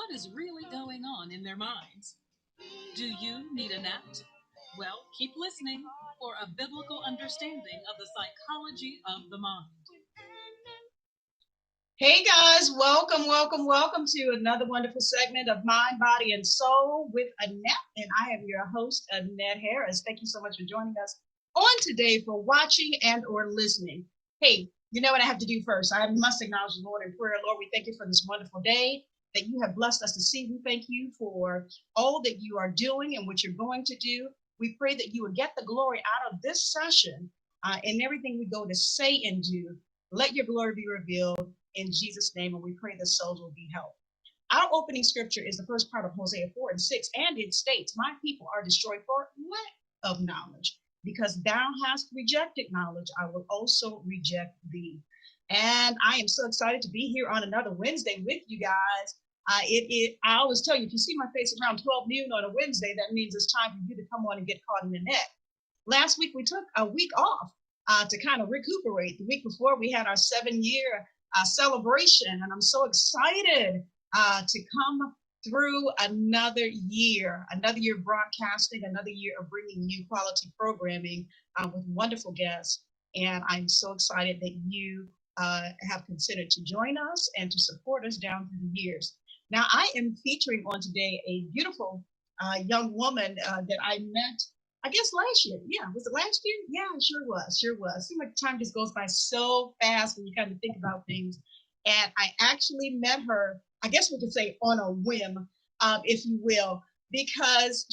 what is really going on in their minds. Do you need a nap? Well, keep listening for a biblical understanding of the psychology of the mind. Hey guys, welcome to another wonderful segment of Mind, Body, and Soul with Annette. And I am your host, Annette Harris. Thank you so much for joining us on today for watching and or listening. Hey, you know what I have to do first? I must acknowledge the Lord in prayer. Lord, we thank you for this wonderful day that you have blessed us to see. We thank you for all that you are doing and what you're going to do. We pray that you would get the glory out of this session and everything we go to say and do. Let your glory be revealed in Jesus' name, and we pray the souls will be helped. Our opening scripture is the first part of Hosea 4 and 6, and it states, "My people are destroyed for lack of knowledge. Because thou hast rejected knowledge, I will also reject thee." And I am so excited to be here on another Wednesday with you guys. I always tell you, if you see my face around 12 noon on a Wednesday, that means it's time for you to come on and get caught in the net. Last week, we took a week off to kind of recuperate. The week before, we had our 7-year celebration, and I'm so excited to come through another year of broadcasting, another year of bringing you quality programming with wonderful guests. And I'm so excited that you have considered to join us and to support us down through the years. Now, I am featuring on today a beautiful young woman that I met, I guess last year. Yeah, was it last year? Yeah, it sure was. Seems like time just goes by so fast when you kind of think about things. And I actually met her, I guess we could say on a whim, if you will, because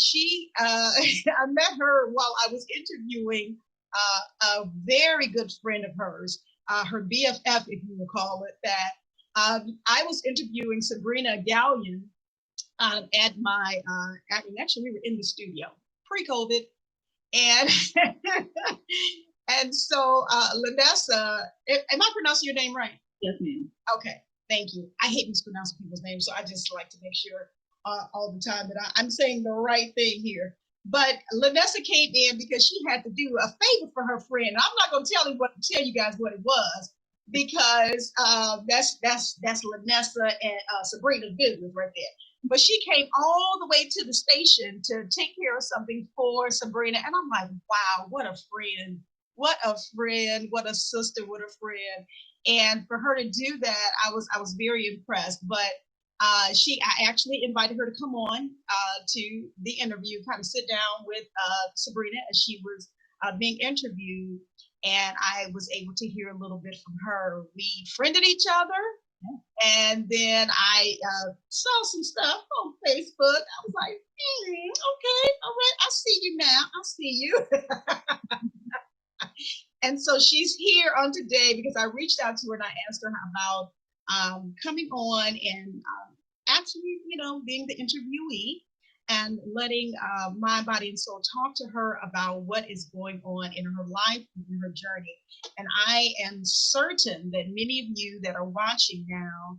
I met her while I was interviewing a very good friend of hers, her BFF, if you will call it that. I was interviewing Sabrina Gallion at my, actually we were in the studio pre-COVID. And and so Lanessa, am I pronouncing your name right? Yes, ma'am. Okay, thank you. I hate mispronouncing people's names, so I just like to make sure all the time that I'm saying the right thing here. But Lanessa came in because she had to do a favor for her friend. I'm not going to tell you guys what it was, because that's Lanessa and Sabrina's business right there. But she came all the way to the station to take care of something for Sabrina. And I'm like, wow, what a friend, what a sister, what a friend. And for her to do that, I was very impressed. But I actually invited her to come on to the interview, kind of sit down with Sabrina as she was being interviewed. And I was able to hear a little bit from her. We friended each other. And then I saw some stuff on Facebook. I was like, okay, all right, I see you now. I see you. And so she's here on today because I reached out to her and I asked her about coming on and actually, being the interviewee and letting Mind, Body, and Soul talk to her about what is going on in her life and in her journey. And I am certain that many of you that are watching now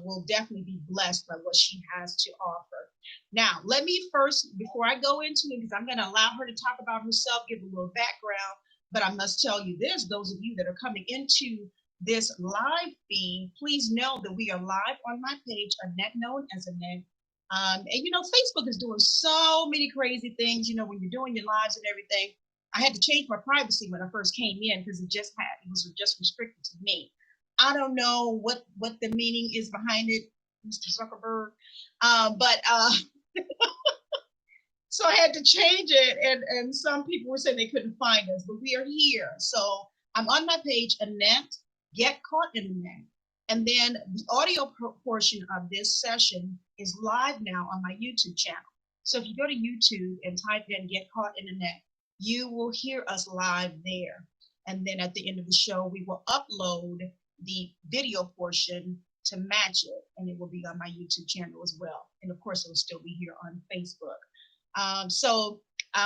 will definitely be blessed by what she has to offer. Now, let me first, before I go into it, because I'm going to allow her to talk about herself, give a little background, but I must tell you this, those of you that are coming into this live feed, please know that we are live on my page, Annette, known as Annette. And Facebook is doing so many crazy things, when you're doing your lives and everything. I had to change my privacy when I first came in because it was just restricted to me. I don't know what the meaning is behind it, Mr. Zuckerberg. But so I had to change it, and some people were saying they couldn't find us, but we are here. So I'm on my page, Annette, Get Caught in the Net. And then the audio portion of this session is live now on my YouTube channel. So if you go to YouTube and type in Get Caught in the Net, you will hear us live there. And then at the end of the show, we will upload the video portion to match it, and it will be on my YouTube channel as well. And of course, it will still be here on Facebook. So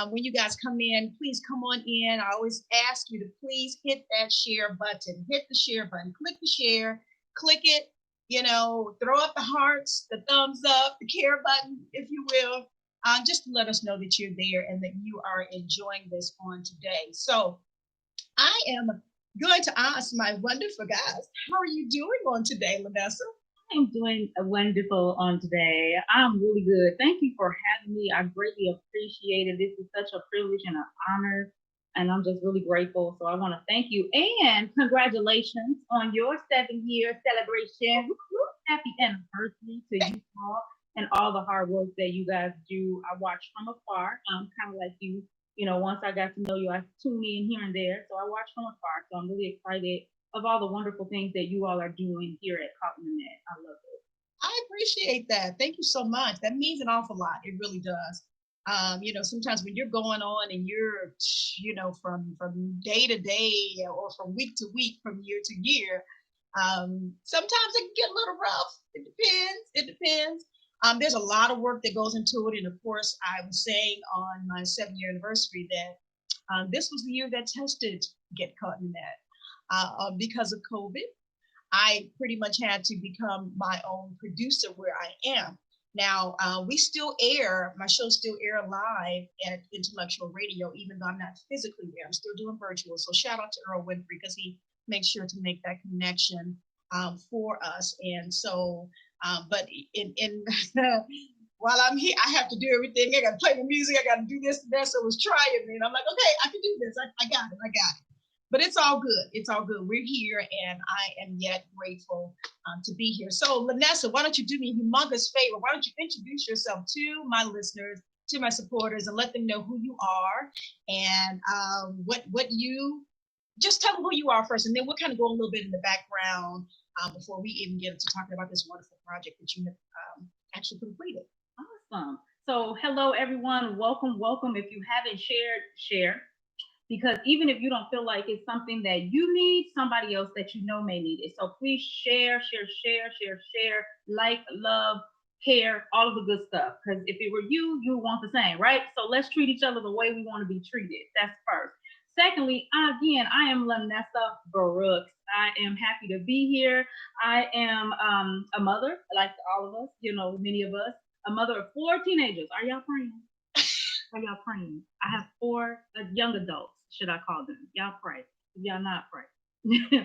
when you guys come in, please come on in. I always ask you to please hit that share button. Hit the share button. Click the share. Click it. Throw up the hearts, the thumbs up, the care button, if you will, just to let us know that you're there and that you are enjoying this on today. So I am going to ask my wonderful guys, how are you doing on today, Lanessa? I'm doing wonderful on today. I'm really good. Thank you for having me. I greatly appreciate it. This is such a privilege and an honor, and I'm just really grateful. So I want to thank you and congratulations on your 7 year celebration. Woo-hoo. Happy anniversary to you all and all the hard work that you guys do. I watch from afar. Kind of like you. Once I got to know you, I tune in here and there. So I watch from afar. So I'm really excited of all the wonderful things that you all are doing here at Cotton and Net. I love it. I appreciate that. Thank you so much. That means an awful lot. It really does. Sometimes when you're going on and you're, from day to day or from week to week, from year to year, sometimes it can get a little rough. It depends. It depends. There's a lot of work that goes into it, and of course, I was saying on my 7 year anniversary that this was the year that tested Get Caught in That because of COVID. I pretty much had to become my own producer where I am. Now, we still air, my shows still air live at Intellectual Radio, even though I'm not physically there. I'm still doing virtual. So shout out to Earl Winfrey because he makes sure to make that connection for us. And so, but in while I'm here, I have to do everything. I got to play the music. I got to do this and that. So it was trying me. And I'm like, okay, I can do this. I got it. I got it. But it's all good. It's all good. We're here, and I am yet grateful to be here. So, Lanessa, why don't you do me a humongous favor? Why don't you introduce yourself to my listeners, to my supporters, and let them know who you are and what you just tell them who you are first, and then we'll kind of go a little bit in the background before we even get into talking about this wonderful project that you have actually completed. Awesome. So, hello everyone. Welcome, welcome. If you haven't shared, share. Because even if you don't feel like it's something that you need, somebody else that you know may need it. So please share, like, love, care, all of the good stuff. Because if it were you, you would want the same, right? So let's treat each other the way we want to be treated. That's first. Secondly, again, I am Lanessa Brooks. I am happy to be here. I am a mother, like all of us, many of us, a mother of 4 teenagers. Are y'all praying? Are y'all praying? I have 4 young adults, should I call them? Y'all pray. If y'all not pray,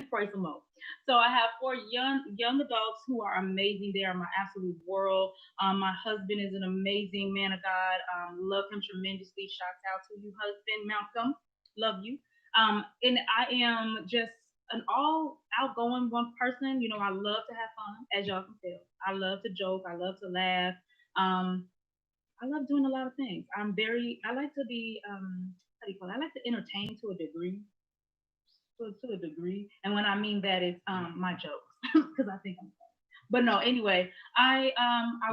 pray some more. So I have 4 young adults who are amazing. They are my absolute world. My husband is an amazing man of God. Love him tremendously. Shout out to you, husband Malcolm. Love you. And I am just an all outgoing one person. I love to have fun, as y'all can tell. I love to joke. I love to laugh. Um, I love doing a lot of things. I like to be, how do you call it? I like to entertain to a degree, to a degree. And when I mean that, it's my jokes, because I think I'm funny. But no, anyway, I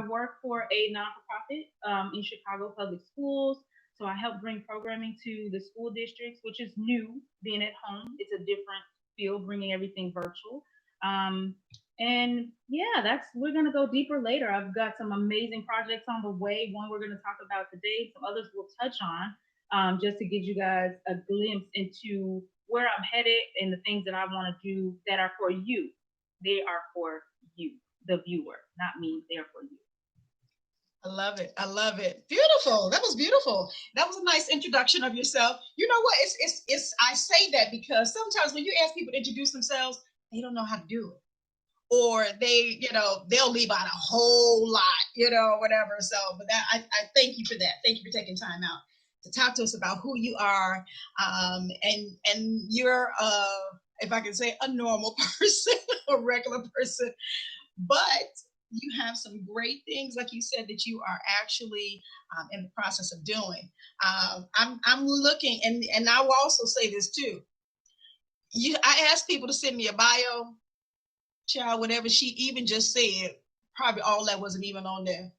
work for a non-for-profit in Chicago Public Schools. So I help bring programming to the school districts, which is new, being at home. It's a different field, bringing everything virtual. Um, and yeah, that's we're gonna go deeper later. I've got some amazing projects on the way. One we're gonna talk about today. Some others we'll touch on, just to give you guys a glimpse into where I'm headed and the things that I want to do that are for you. They are for you, the viewer, not me. They're for you. I love it. I love it. Beautiful. That was beautiful. That was a nice introduction of yourself. You know what? It's. I say that because sometimes when you ask people to introduce themselves, they don't know how to do it, or they'll leave out a whole lot, whatever. So, but I thank you for that. Thank you for taking time out to talk to us about who you are, and you're if I can say a normal person, a regular person, but you have some great things, like you said, that you are actually in the process of doing. I'm looking, and I will also say this too. I ask people to send me a bio, child, whatever she even just said, probably all that wasn't even on there.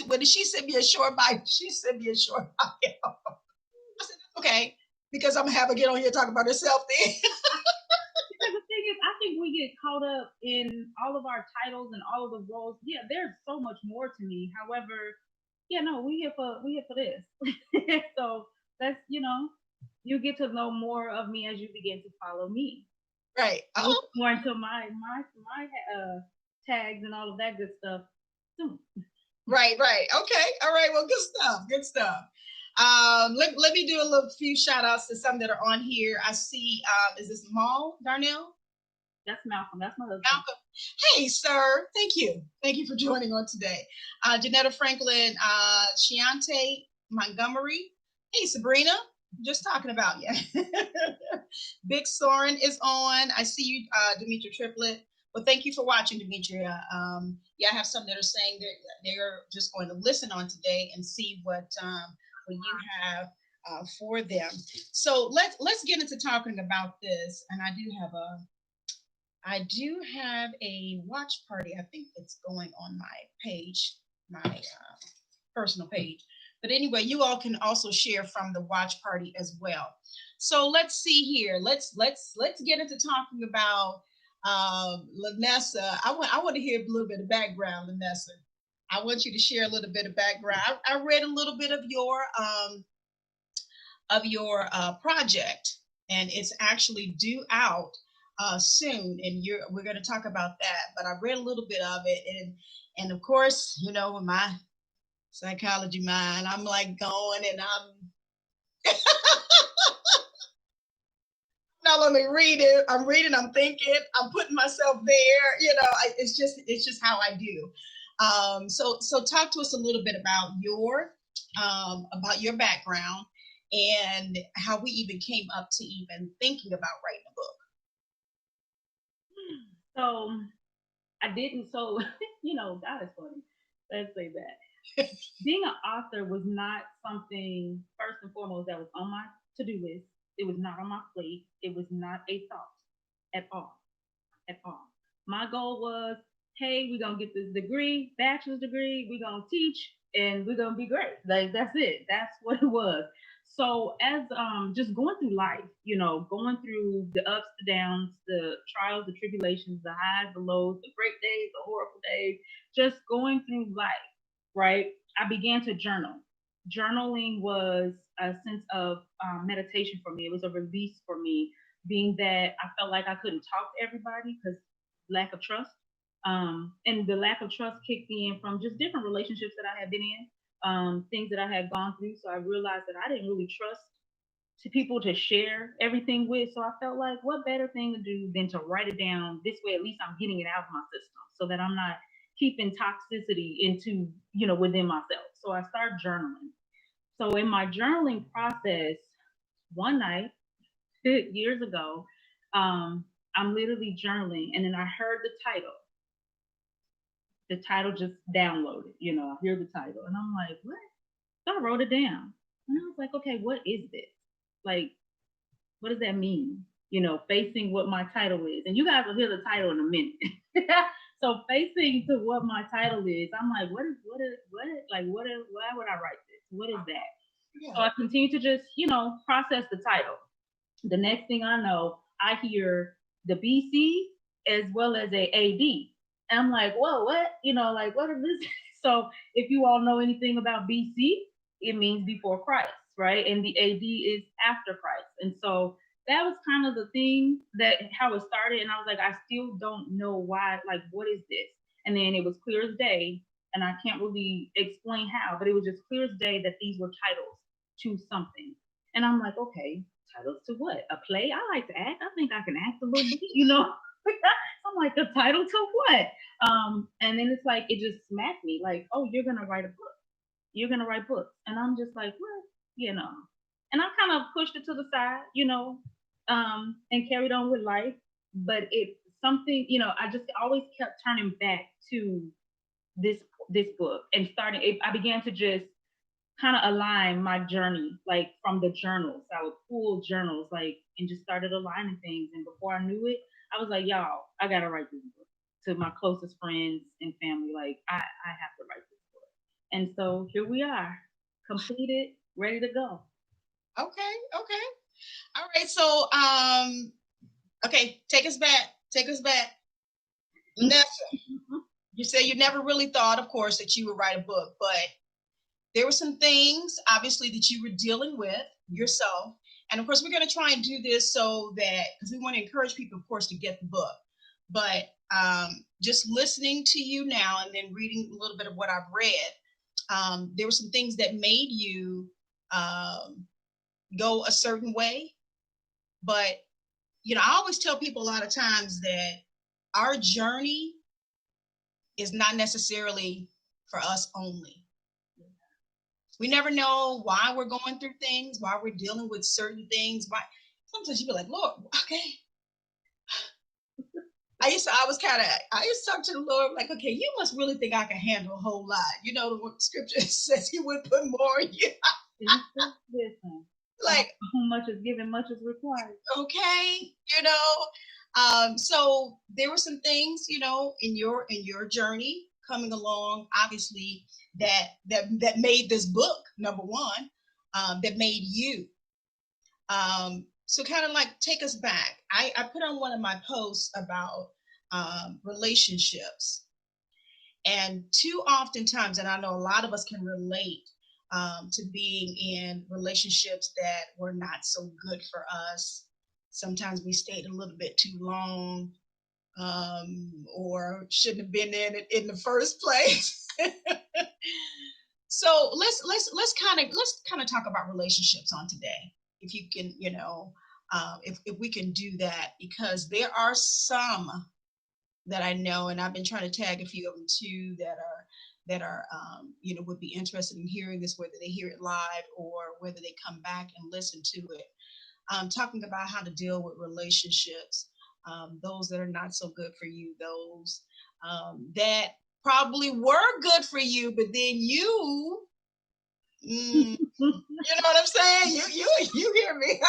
When she sent me a short bio, she sent me a short bio. I said, okay, because I'm gonna have her get on here and talk about herself then. The thing is, I think we get caught up in all of our titles and all of the roles. Yeah, there's so much more to me. However, yeah, no, we here for this. So that's you get to know more of me as you begin to follow me. Right. Look more into my tags and all of that good stuff soon. Right. Okay. All right. Well, good stuff. Good stuff. Let me do a little few shout outs to some that are on here. I see, is this Maul Darnell? That's Malcolm. That's my husband. Malcolm. Hey, sir. Thank you. Thank you for joining on today. Janetta Franklin, Shiante Montgomery. Hey, Sabrina. Just talking about you. Big Soren is on. I see you, Demetria Triplet. Well, thank you for watching, Demetria. Yeah, I have some that are saying they're just going to listen on today and see what you have for them. So let's get into talking about this. And I do have a watch party. I think it's going on my page, my personal page. But anyway, you all can also share from the watch party as well. So let's see here. Let's get into talking about Lanessa. I want to hear a little bit of background, Lanessa. I want you to share a little bit of background. I read a little bit of your project, and it's actually due out soon, and we're going to talk about that. But I read a little bit of it, and of course, you know, in my psychology mind, I'm like going, and I'm not only reading, I'm reading, I'm thinking, I'm putting myself there. You know, it's just how I do. So talk to us a little bit about your background and how we even came up to even thinking about writing a book. So I didn't. So you know, that is funny. Let's say that being an author was not something first and foremost that was on my to-do list. It was not on my plate. It was not a thought at all. At all. My goal was, hey, we're gonna get this degree, bachelor's degree, we're gonna teach, and we're gonna be great. Like that's it. That's what it was. So as just going through life, you know, going through the ups, the downs, the trials, the tribulations, the highs, the lows, the great days, the horrible days, just going through life, right? I began to journal. Journaling was a sense of meditation for me. It was a release for me, being that I felt like I couldn't talk to everybody because lack of trust. And the lack of trust kicked in from just different relationships that I had been in, things that I had gone through. So I realized that I didn't really trust to people to share everything with. So I felt like what better thing to do than to write it down. This way, at least I'm getting it out of my system so that I'm not keeping toxicity into, you know, within myself. So I started journaling. So in my journaling process, one night, years ago, um, I'm literally journaling, and then I heard the title. The title just downloaded, you know, I hear the title, and I'm like, what? So I wrote it down. And I was like, okay, what is this? Like, what does that mean? You know, facing what my title is. And you guys will hear the title in a minute. So facing to what my title is, I'm like, why would I write this? What is that? Yeah. So I continue to just, you know, process the title. The next thing I know, I hear the BC as well as a AD. And I'm like, whoa, what? You know, like, what is this? So if you all know anything about BC, it means before Christ, right? And the AD is after Christ. And so that was kind of the thing that how it started. And I was like, I still don't know why, like, what is this? And then it was clear as day. And I can't really explain how, but it was just clear as day that these were titles to something. And I'm like, okay, titles to what? A play? I like to act. I think I can act a little bit, you know. I'm like, the title to what? And then it's like it just smacked me, like, oh, you're gonna write a book. You're gonna write books. And I'm just like, what? You know. And I kind of pushed it to the side, you know, and carried on with life. But it's something, you know, I just always kept turning back to this this book and starting. I began to just kind of align my journey, like from the journals. I would pull journals, like, and just started aligning things. And before I knew it, I was like, y'all, I gotta write this book to my closest friends and family. Like, I have to write this book. And so here we are, completed, ready to go. Okay. All right. So, okay, take us back. Nessa, you say you never really thought, of course, that you would write a book, but there were some things, obviously, that you were dealing with yourself. And of course, we're going to try and do this so that, because we want to encourage people, of course, to get the book. But just listening to you now and then reading a little bit of what I've read, there were some things that made you go a certain way. But, you know, I always tell people a lot of times that our journey is not necessarily for us only. We never know why we're going through things, why we're dealing with certain things. Why sometimes you be like, Lord, okay. I used to talk to the Lord like, okay, you must really think I can handle a whole lot. You know, the scripture says he would put more in you. Listen, Like, who much is given, much is required. Okay, you know. So there were some things, you know, in your journey coming along, obviously that made this book number one, that made you. So kind of like take us back. I put on one of my posts about relationships, and too oftentimes, and I know a lot of us can relate to being in relationships that were not so good for us. Sometimes we stayed a little bit too long, or shouldn't have been in it in the first place. So let's kind of talk about relationships on today, if you can, you know, if we can do that, because there are some that I know, and I've been trying to tag a few of them too that are you know, would be interested in hearing this, whether they hear it live or whether they come back and listen to it. Talking about how to deal with relationships, those that are not so good for you, those that probably were good for you, but then you. You know what I'm saying? You hear me?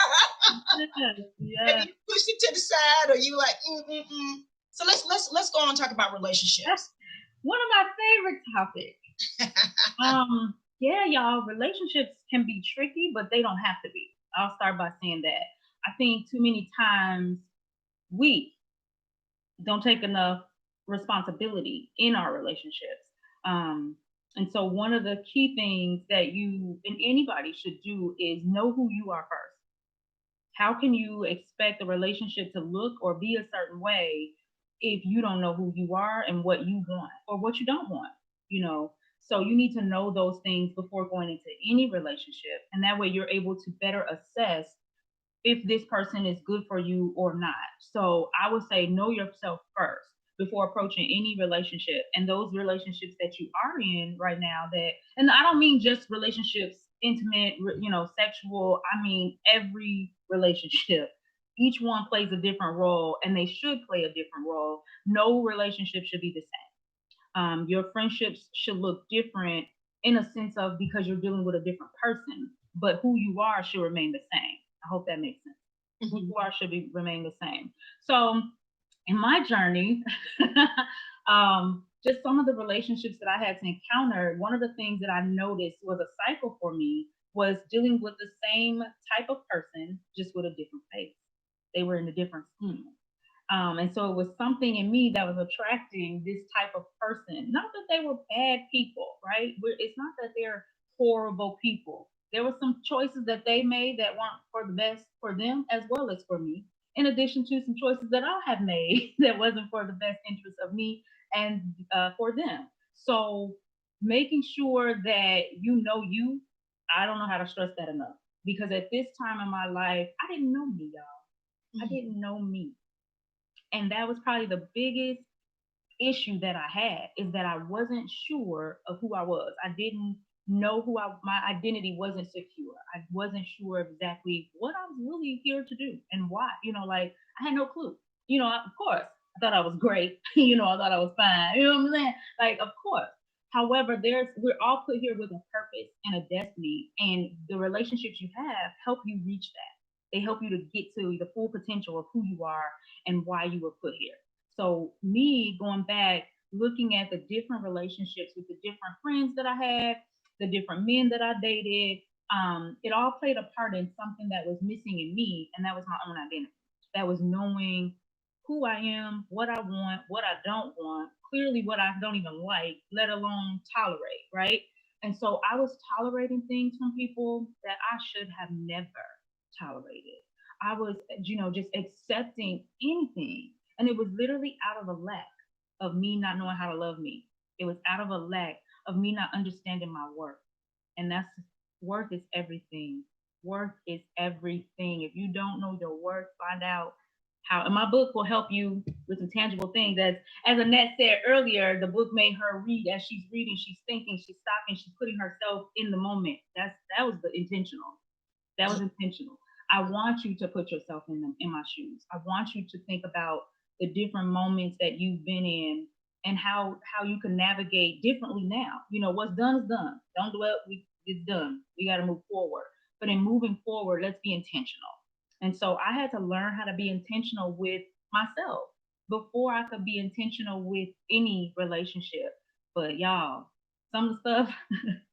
Yeah. Maybe you pushed it to the side, or you like. So let's go on and talk about relationships. That's one of my favorite topics. Yeah, y'all, relationships can be tricky, but they don't have to be. I'll start by saying that. I think too many times we don't take enough responsibility in our relationships. And so one of the key things that you and anybody should do is know who you are first. How can you expect a relationship to look or be a certain way if you don't know who you are and what you want or what you don't want, you know? So you need to know those things before going into any relationship. And that way you're able to better assess if this person is good for you or not. So I would say know yourself first before approaching any relationship. And those relationships that you are in right now, that, and I don't mean just relationships, intimate, you know, sexual, I mean every relationship. Each one plays a different role and they should play a different role. No relationship should be the same. Your friendships should look different in a sense of because you're dealing with a different person, but who you are should remain the same. I hope that makes sense. Who you are should remain the same. So in my journey, just some of the relationships that I had to encounter, one of the things that I noticed was a cycle for me was dealing with the same type of person, just with a different face. They were in a different scheme. And so it was something in me that was attracting this type of person. Not that they were bad people, right? It's not that they're horrible people. There were some choices that they made that weren't for the best for them as well as for me. In addition to some choices that I have made that wasn't for the best interest of me and for them. So making sure that you know you, I don't know how to stress that enough. Because at this time in my life, I didn't know me, y'all. I didn't know me. And that was probably the biggest issue that I had, is that I wasn't sure of who I was. I didn't know my identity wasn't secure. I wasn't sure exactly what I was really here to do and why. You know, like I had no clue. You know, of course, I thought I was great. You know, I thought I was fine. You know what I'm saying? Like, of course. However, we're all put here with a purpose and a destiny, and the relationships you have help you reach that. They help you to get to the full potential of who you are and why you were put here. So me going back, looking at the different relationships with the different friends that I had, the different men that I dated, it all played a part in something that was missing in me, and that was my own identity. That was knowing who I am, what I want, what I don't want, clearly what I don't even like, let alone tolerate, right? And so I was tolerating things from people that I should have never tolerated. I was, you know, just accepting anything. And it was literally out of a lack of me not knowing how to love me. It was out of a lack of me not understanding my worth. And that's worth is everything. Worth is everything. If you don't know your worth, find out and my book will help you with some tangible things. As Annette said earlier, the book made her read. As she's reading, she's thinking, she's stopping, she's putting herself in the moment. That was the intentional. That was intentional. I want you to put yourself in my shoes. I want you to think about the different moments that you've been in and how you can navigate differently now. You know, what's done is done. Don't dwell. It's done. We got to move forward. But in moving forward, let's be intentional. And so I had to learn how to be intentional with myself before I could be intentional with any relationship. But y'all, some of the stuff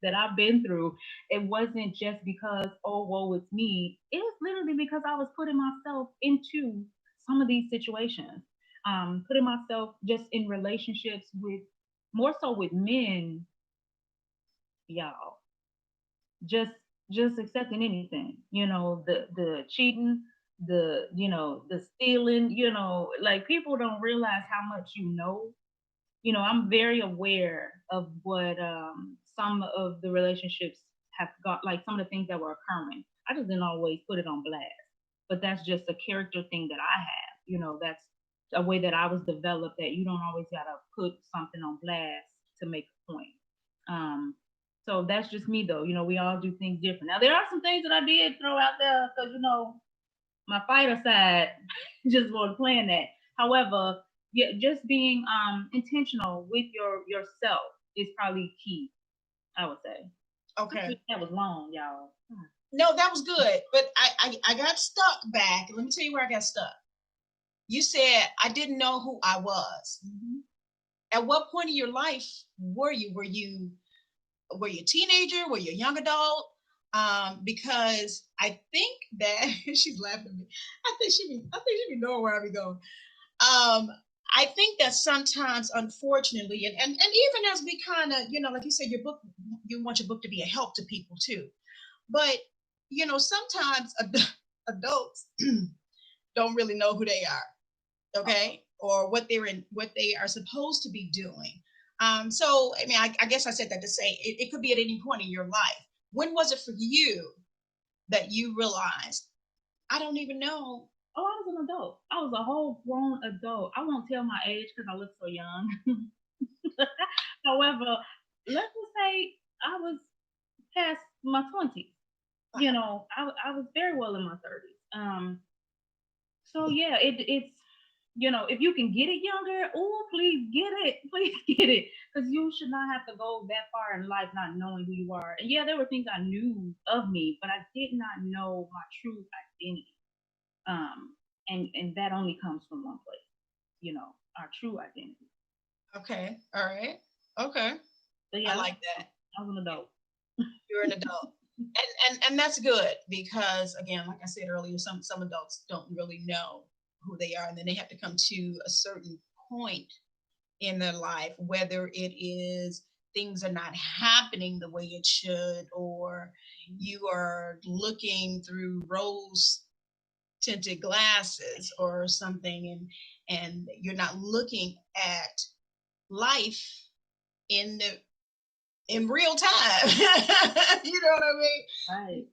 that I've been through, it wasn't just because, oh, woe, it's me. It was literally because I was putting myself into some of these situations, putting myself just in relationships with more so with men, y'all, just just accepting anything, the cheating, the stealing, like people don't realize how much I'm very aware of what some of the relationships have got, like some of the things that were occurring. I just didn't always put it on blast, but that's just a character thing that I have. That's a way that I was developed, that you don't always gotta put something on blast to make a point. So that's just me, though. We all do things different. Now there are some things that I did throw out there because my fighter side just wasn't playing that. However, yeah, just being intentional with yourself is probably key, I would say. Okay. That was long, y'all. No, that was good, but I got stuck back. Let me tell you where I got stuck. You said I didn't know who I was. Mm-hmm. At what point in your life were you? Were you a teenager? Were you a young adult? Because I think that she's laughing at me. I think she be knowing where I be going. I think that sometimes, unfortunately, and even as we kind of, like you said, you want your book to be a help to people too. But, sometimes adults don't really know who they are, okay, or what they are supposed to be doing. So, I mean, I guess I said that to say it could be at any point in your life. When was it for you that you realized, I don't even know? Oh, I was an adult. I was a whole grown adult. I won't tell my age because I look so young. However, let's just say I was past my 20s. I was very well in my 30s. So yeah, it's if you can get it younger, oh, please get it, because you should not have to go that far in life not knowing who you are. And yeah, there were things I knew of me, but I did not know my true identity. And that only comes from one place, our true identity. Okay, all right, okay. So yeah, I like that. I was an adult. You're an adult. And that's good, because again, like I said earlier, some adults don't really know who they are, and then they have to come to a certain point in their life, whether it is things are not happening the way it should, or you are looking through rose tinted glasses or something, and you're not looking at life in real time. You know what I mean? Right.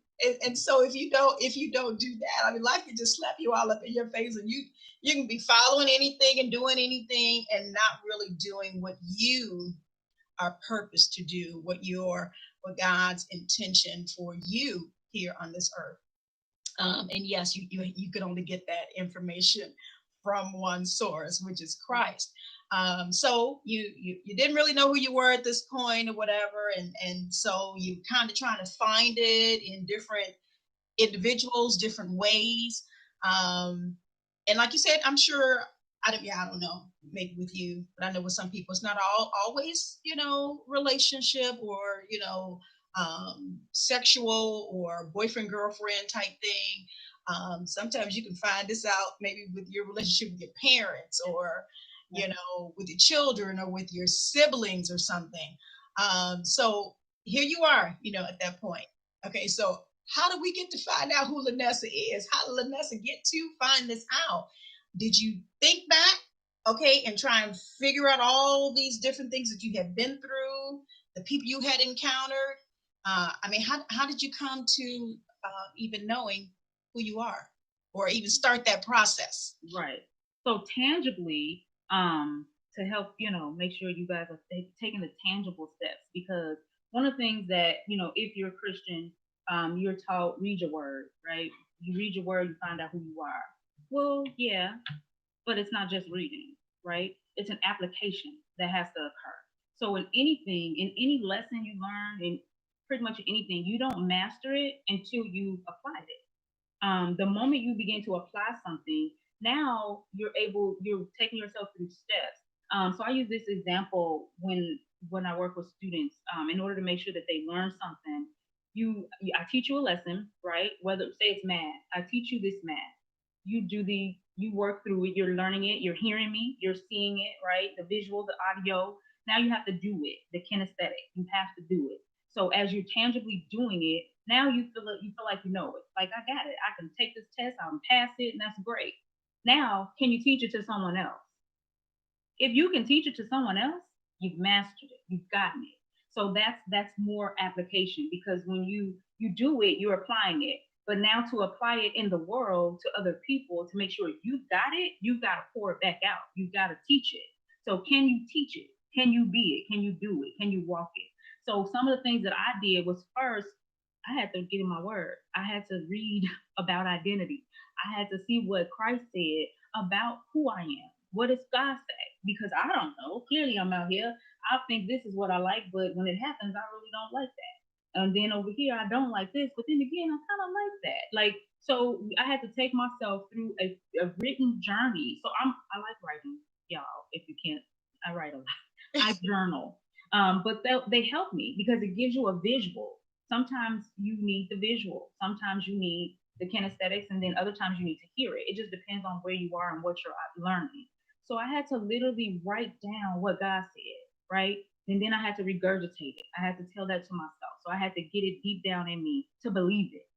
And so if you don't do that, I mean, life can just slap you all up in your face, and you can be following anything and doing anything and not really doing what you are purposed to do, what God's intention for you here on this earth. And yes, you could only get that information from one source, which is Christ. So you didn't really know who you were at this point or whatever, and so you kind of trying to find it in different individuals, different ways. And like you said, I'm sure I don't know, maybe with you, but I know with some people it's not always relationship or sexual or boyfriend girlfriend type thing. Sometimes you can find this out maybe with your relationship with your parents, or with your children, or with your siblings or something. So here you are, at that point. Okay, so how do we get to find out who Lanessa is? How did Lanessa get to find this out? Did you think back, okay, and try and figure out all these different things that you have been through, the people you had encountered? I mean, how did you come to even knowing who you are? or even start that process. Right. So tangibly, to help, make sure you guys are taking the tangible steps, because one of the things that, if you're a Christian, you're taught read your word, right? You read your word, you find out who you are. Well, yeah, but it's not just reading, right? It's an application that has to occur. So in anything, in any lesson you learn, in pretty much anything, you don't master it until you apply it. The moment you begin to apply something, now you're taking yourself through steps. So I use this example when I work with students, in order to make sure that they learn something. I teach you a lesson, right? Whether say it's math, I teach you this math. You work through it, you're learning it, you're hearing me, you're seeing it, right? The visual, the audio. Now you have to do it, the kinesthetic. You have to do it. So as you're tangibly doing it, now you feel like you know it. Like, I got it. I can take this test, I can pass it, and that's great. Now, can you teach it to someone else? If you can teach it to someone else, you've mastered it. You've gotten it. So that's more application, because when you do it, you're applying it. But now to apply it in the world to other people, to make sure you've got it, you've got to pour it back out. You've got to teach it. So can you teach it? Can you be it? Can you do it? Can you walk it? So some of the things that I did was, first, I had to get in my word. I had to read about identity. I had to see what Christ said about who I am. What does God say? Because I don't know. Clearly, I'm out here. I think this is what I like, but when it happens, I really don't like that. And then over here, I don't like this, but then again, I kind of like that. Like, so I had to take myself through a written journey. So I like writing, y'all. If you can't, I write a lot. I journal. But they help me because it gives you a visual. Sometimes you need the visual. Sometimes you need the kinesthetics, and then other times you need to hear it. It just depends on where you are and what you're learning. So I had to literally write down what God said, right? And then I had to regurgitate it. I had to tell that to myself. So I had to get it deep down in me to believe it.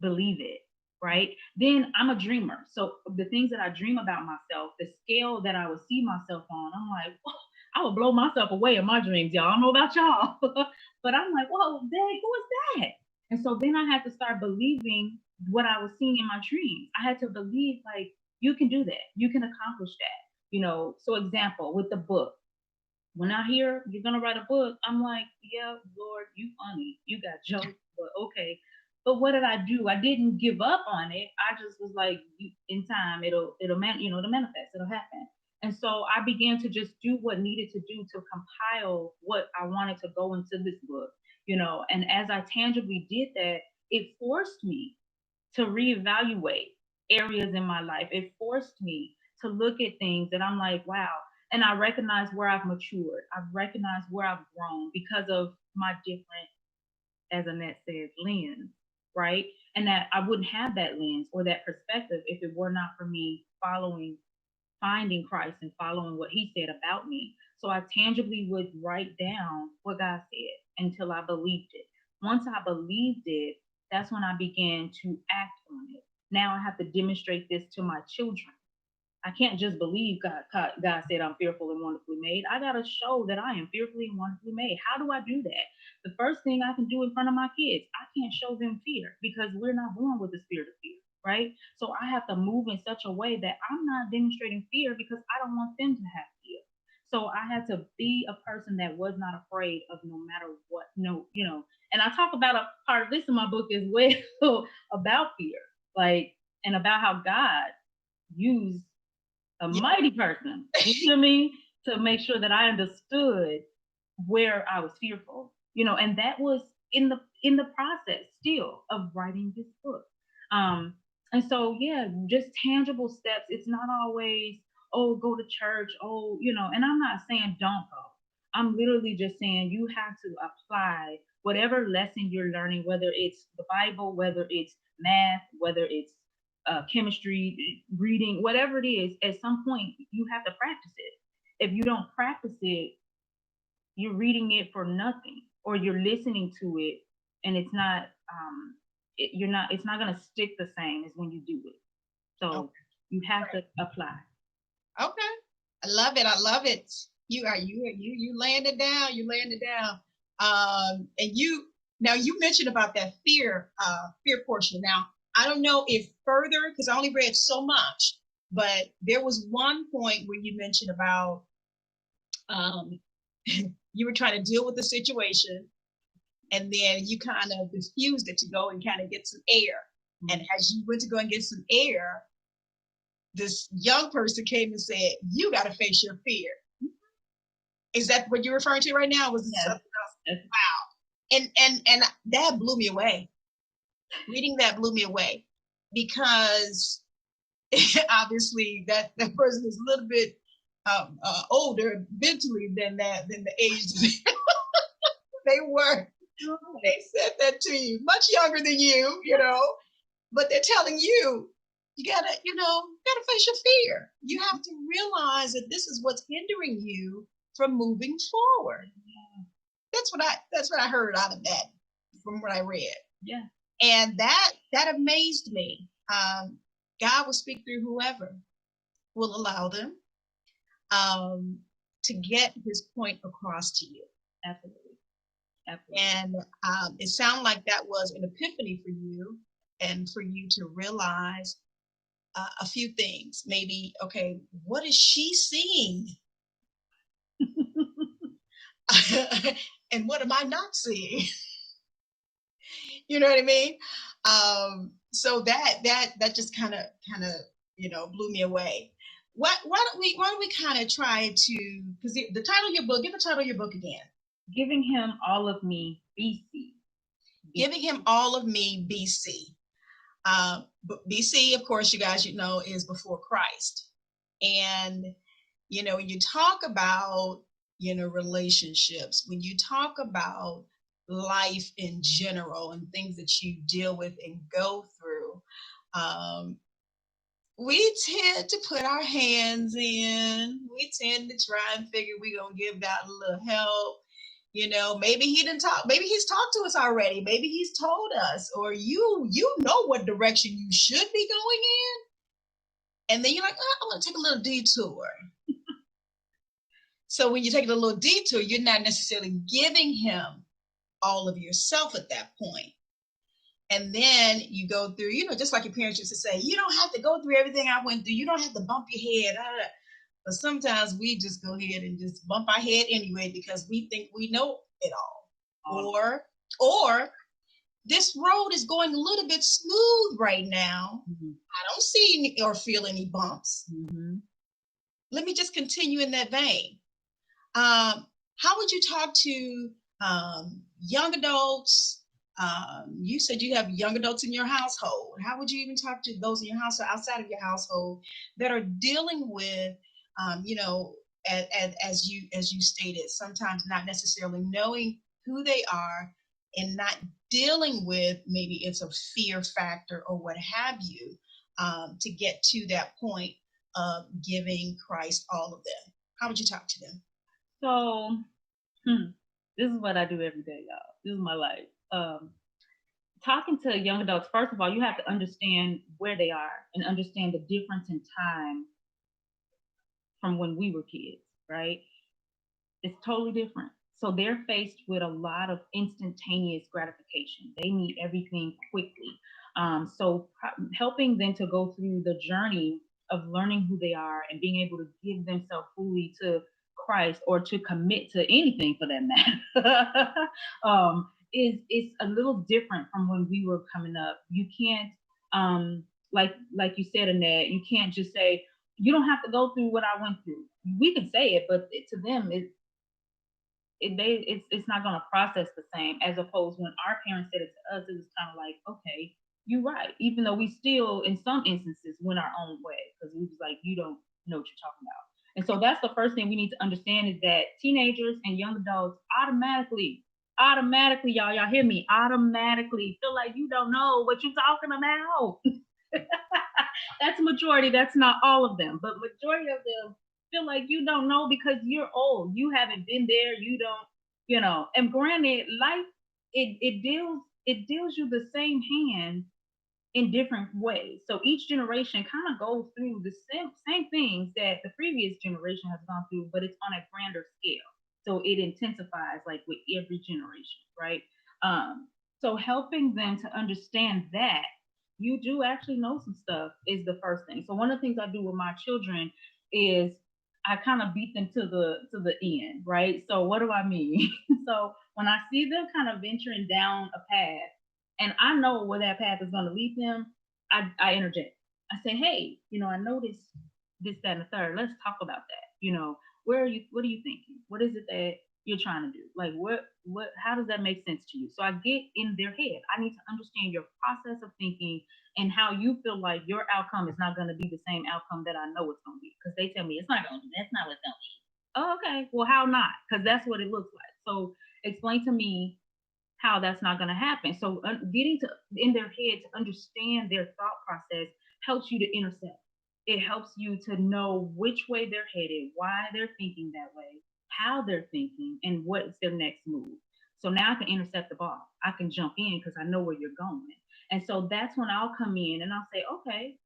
Believe it, right? Then I'm a dreamer. So the things that I dream about myself, the scale that I would see myself on, I'm like, whoa, I would blow myself away in my dreams, y'all. I don't know about y'all, but I'm like, whoa, dang, who is that? And so then I had to start believing what I was seeing in my dreams. I had to believe, like, you can do that. You can accomplish that. So example, with the book, when I hear you're going to write a book, I'm like, yeah, Lord, you funny. You got jokes, but okay. But what did I do? I didn't give up on it. I just was like, in time, it'll manifest, it'll happen. And so I began to just do what needed to do to compile what I wanted to go into this book, and as I tangibly did that, it forced me to reevaluate areas in my life. It forced me to look at things that I'm like, wow. And I recognize where I've matured. I've recognized where I've grown because of my different, as Annette says, lens, right? And that I wouldn't have that lens or that perspective if it were not for me finding Christ and following what he said about me. So I tangibly would write down what God said until I believed it. Once I believed it, that's when I began to act on it. Now I have to demonstrate this to my children. I can't just believe God said I'm fearful and wonderfully made. I got to show that I am fearfully and wonderfully made. How do I do that? The first thing I can do in front of my kids, I can't show them fear because we're not born with the spirit of fear, right? So I have to move in such a way that I'm not demonstrating fear because I don't want them to have fear. So I had to be a person that was not afraid of no matter what. And I talk about a part of this in my book as well about fear, like, and about how God used a mighty person, you feel me, to make sure that I understood where I was fearful, and that was in the process still of writing this book. And so, yeah, just tangible steps. It's not always, oh, go to church, oh, and I'm not saying don't go. I'm literally just saying you have to apply whatever lesson you're learning, whether it's the Bible, whether it's math, whether it's chemistry, reading, whatever it is, at some point you have to practice it. If you don't practice it, you're reading it for nothing, or you're listening to it and it's not it's not going to stick the same as when you do it. So okay. You have to apply. Okay. I love it. I love it. You laying it down. You laying it down. And you mentioned about that fear portion. Now, I don't know if further, because I only read so much, but there was one point where you mentioned about um, you were trying to deal with the situation, and then you kind of refused it to go and kind of get some air. And as you went to go and get some air, this young person came and said, "You got to face your fear." Is that what you're referring to right now? Was it something else? Yes. Wow. And that blew me away. Reading that blew me away because obviously that person is a little bit older mentally than the age they were. They said that to you, much younger than you, but they're telling you, you gotta face your fear. You have to realize that this is what's hindering you from moving forward. That's what I heard out of that from what I read. Yeah. And that amazed me. God will speak through whoever will allow them to get his point across to you. Absolutely. Absolutely. And it sounded like that was an epiphany for you, and for you to realize a few things. Maybe, okay, what is she seeing? And what am I not seeing? You know what I mean? So that just kind of blew me away. Why don't we kind of try to, because the title of your book, give the title of your book again. Giving him all of me, BC. Giving him all of me, BC. BC, of course, you guys, is before Christ. And, when you talk about, relationships, when you talk about life in general and things that you deal with and go through, we tend to put our hands in. We tend to try and figure we're going to give God a little help. Maybe he didn't talk, maybe he's talked to us already. Maybe he's told us, or you know what direction you should be going in. And then you're like, I want to take a little detour. So when you take a little detour, you're not necessarily giving him all of yourself at that point. And then you go through, just like your parents used to say, you don't have to go through everything I went through. You don't have to bump your head. But sometimes we just go ahead and just bump our head anyway because we think we know it all. Or this road is going a little bit smooth right now. Mm-hmm. I don't see any or feel any bumps. Mm-hmm. Let me just continue in that vein. How would you talk to young adults? You said you have young adults in your household. How would you even talk to those in your household, outside of your household, that are dealing with as you stated, sometimes not necessarily knowing who they are and not dealing with, maybe it's a fear factor or what have you, to get to that point of giving Christ all of them? How would you talk to them? So this is what I do every day, y'all. This is my life. Talking to young adults, first of all, you have to understand where they are and understand the difference in time from when we were kids, right? It's totally different. So they're faced with a lot of instantaneous gratification. They need everything quickly. So helping them to go through the journey of learning who they are and being able to give themselves fully to Christ, or to commit to anything for that matter, is a little different from when we were coming up. You can't, like you said, Annette, you can't just say, you don't have to go through what I went through. We can say it, but to them, it's not going to process the same, as opposed when our parents said it to us, it was kind of like, okay, you're right. Even though we still, in some instances, went our own way, because we was like, you don't know what you're talking about. And so that's the first thing we need to understand, is that teenagers and young adults automatically, y'all hear me, automatically feel like you don't know what you're talking about. That's majority. That's not all of them, but majority of them feel like you don't know because you're old. You haven't been there. You don't, and granted, life, it deals you the same hand in different ways. So each generation kind of goes through the same things that the previous generation has gone through, but it's on a grander scale. So it intensifies like with every generation, right? So helping them to understand that, you do actually know some stuff is the first thing. So one of the things I do with my children is I kind of beat them to the end, right? So what do I mean? So when I see them kind of venturing down a path and I know where that path is going to lead them, I interject. I say, hey, I noticed this, that, and the third. Let's talk about that. What are you thinking? What is it that you're trying to do? Like how does that make sense to you? So I get in their head. I need to understand your process of thinking and how you feel like your outcome is not going to be the same outcome that I know it's going to be. Because they tell me it's not going to be, that's not what it's going to be. Oh, okay. Well, how not? Because that's what it looks like. So explain to me how that's not going to happen. So getting to in their head to understand their thought process helps you to intercept. It helps you to know which way they're headed, why they're thinking that way, how they're thinking, and what's their next move. So now I can intercept the ball. I can jump in because I know where you're going. And so that's when I'll come in and I'll say, okay,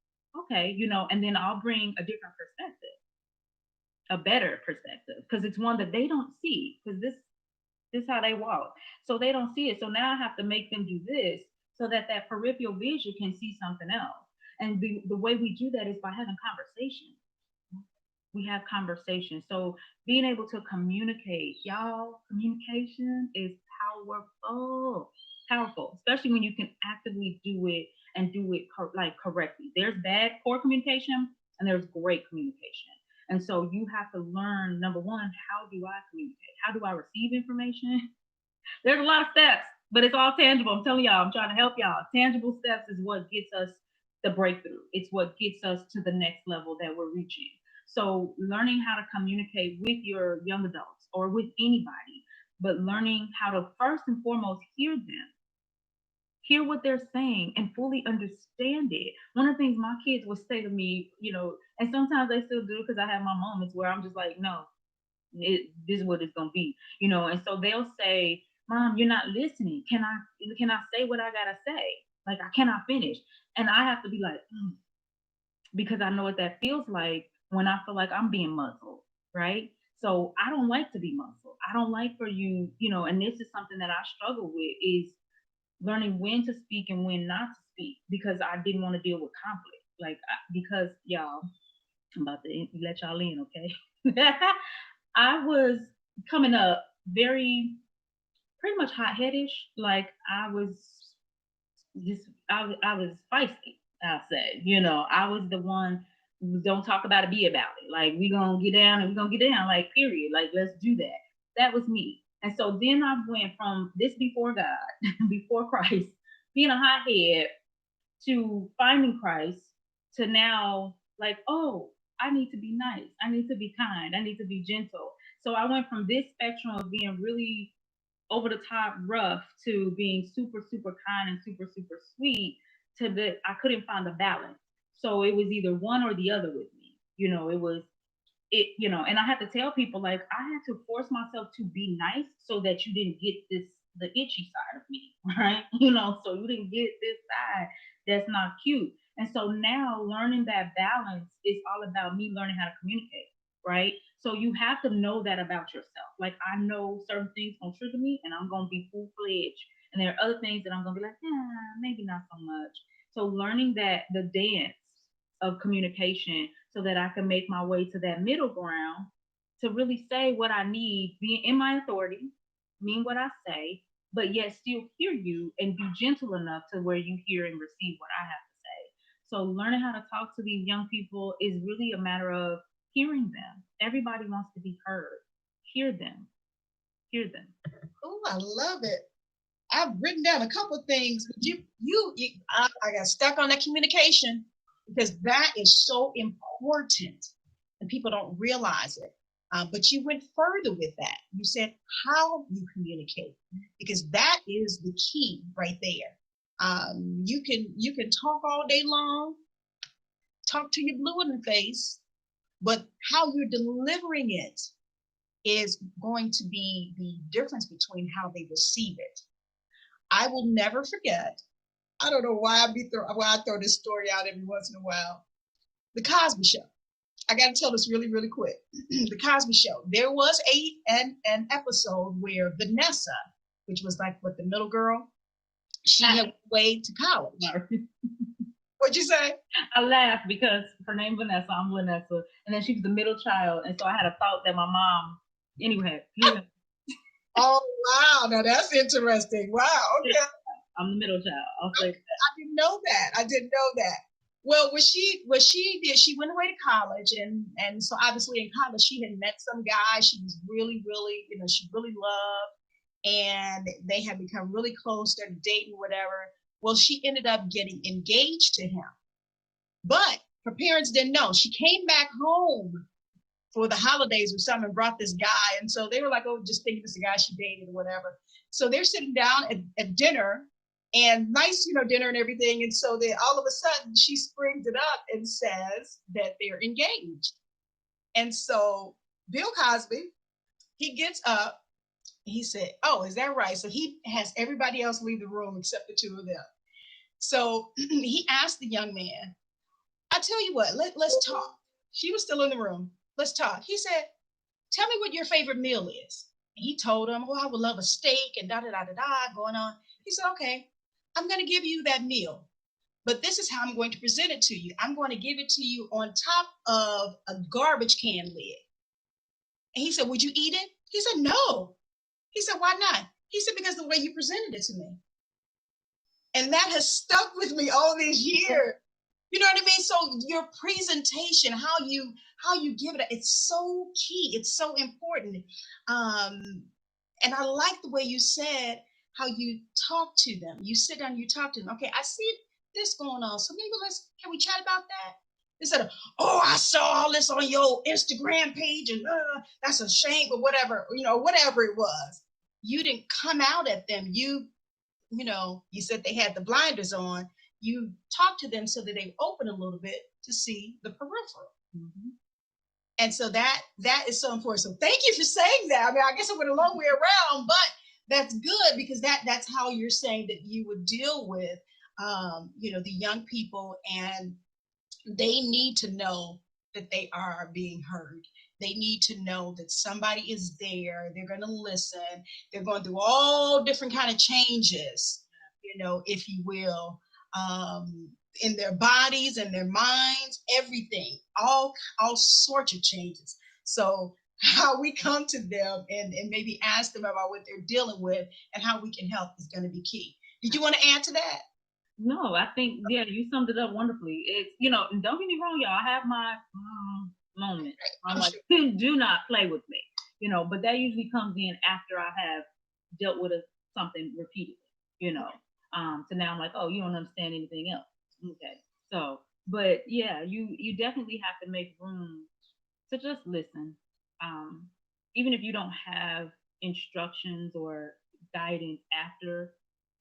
and then I'll bring a different perspective, a better perspective, because it's one that they don't see. Because this is how they walk. So they don't see it. So now I have to make them do this so that peripheral vision can see something else. And the way we do that is by having conversation. We have conversation. So being able to communicate, y'all, communication is powerful, powerful, especially when you can actively do it and do it correctly. There's bad, poor communication, and there's great communication. And so you have to learn, number one, how do I communicate? How do I receive information? There's a lot of steps, but it's all tangible. I'm telling y'all, I'm trying to help y'all. Tangible steps is what gets us the breakthrough. It's what gets us to the next level that we're reaching. So learning how to communicate with your young adults or with anybody, but learning how to first and foremost hear what they're saying and fully understand it. One of the things my kids would say to me, and sometimes they still do because I have my moments where I'm just like, no, this is what it's gonna be, And so they'll say, "Mom, you're not listening. Can I say what I gotta say? Like I cannot finish." And I have to be like, because I know what that feels like when I feel like I'm being muzzled, right? So I don't like to be muzzled. I don't like for you, and this is something that I struggle with is learning when to speak and when not to speak because I didn't want to deal with conflict. Because y'all, I'm about to let y'all in, okay? I was coming up very, pretty much hot headish. Like I was I was feisty. I'll say, I was the one who don't talk about it, be about it. Like we gonna get down and we gonna get down. Like period. Like let's do that. That was me. And so then I went from this before God, before Christ, being a hothead to finding Christ to now like, oh, I need to be nice. I need to be kind. I need to be gentle. So I went from this spectrum of being really over the top rough to being super, super kind and super, super sweet to I couldn't find a balance. So it was either one or the other with me. It was and I had to tell people like I had to force myself to be nice so that you didn't get the itchy side of me, right? So you didn't get this side that's not cute. And so now learning that balance is all about me learning how to communicate, right? So you have to know that about yourself. Like I know certain things gonna trigger me and I'm gonna be full fledged. And there are other things that I'm gonna be like, maybe not so much. So learning that the dance of communication so that I can make my way to that middle ground to really say what I need, being in my authority, mean what I say, but yet still hear you and be gentle enough to where you hear and receive what I have to say. So learning how to talk to these young people is really a matter of hearing them. Everybody wants to be heard. Hear them. Hear them. Oh, I love it. I've written down a couple of things, but I got stuck on that communication because that is so important and people don't realize it. But you went further with that. You said how you communicate because that is the key right there. You can talk all day long, talk to you blue in the face, but how you're delivering it is going to be the difference between how they receive it. I will never forget. I don't know why I throw this story out every once in a while. The Cosby Show. I got to tell this really, really quick. The Cosby Show. There was an episode where Vanessa, which was like what the middle girl, she had way to college. What'd you say? I laughed because her name Vanessa, I'm Vanessa, and then she was the middle child, and so I had a thought that my mom, anyway. Oh wow, now that's interesting. Wow, okay. I'm the middle child. I'll say that. I didn't know that. I didn't know that. Well, what she did, she went away to college, and so obviously in college she had met some guy she was really, really, she really loved, and they had become really close, started dating, whatever. Well, she ended up getting engaged to him, but her parents didn't know. She came back home for the holidays or something and brought this guy, and so they were like, oh, just thinking it's the guy she dated or whatever. So they're sitting down at dinner, and nice, dinner and everything. And so then all of a sudden she springs it up and says that they're engaged. And so Bill Cosby, he gets up, he said, oh, is that right? So he has everybody else leave the room except the two of them. So he asked the young man, I tell you what, let's talk. She was still in the room. Let's talk. He said, tell me what your favorite meal is. And he told him, oh, I would love a steak and da-da-da-da-da going on. He said, okay, I'm going to give you that meal, but this is how I'm going to present it to you. I'm going to give it to you on top of a garbage can lid. And he said, would you eat it? He said, no. He said, why not? He said, because the way you presented it to me. And that has stuck with me all these years. You know what I mean? So your presentation, how you give it, it's so key. It's so important. And I like the way you said how you talk to them. You sit down, you talk to them. Okay, I see this going on. So maybe can we chat about that? Instead of, oh, I saw all this on your Instagram page and that's a shame, or whatever, whatever it was. You didn't come out at them. You said they had the blinders on. You talk to them so that they open a little bit to see the peripheral. Mm-hmm. And so that is so important. So thank you for saying that. I mean, I guess I went a long way around, but that's good because that's how you're saying that you would deal with, the young people, and they need to know that they are being heard. They need to know that somebody is there. They're going to listen. They're going through all different kind of changes, if you will, in their bodies and their minds, everything, all sorts of changes. So how we come to them and maybe ask them about what they're dealing with and how we can help is going to be key. Did you want to add to that? No, I think, you summed it up wonderfully. It's, don't get me wrong, y'all. I have my moment. I'm like, do not play with me, but that usually comes in after I have dealt with something repeatedly, so now I'm like, oh, you don't understand anything else. Okay. So, but yeah, you definitely have to make room to just listen. Even if you don't have instructions or guidance after,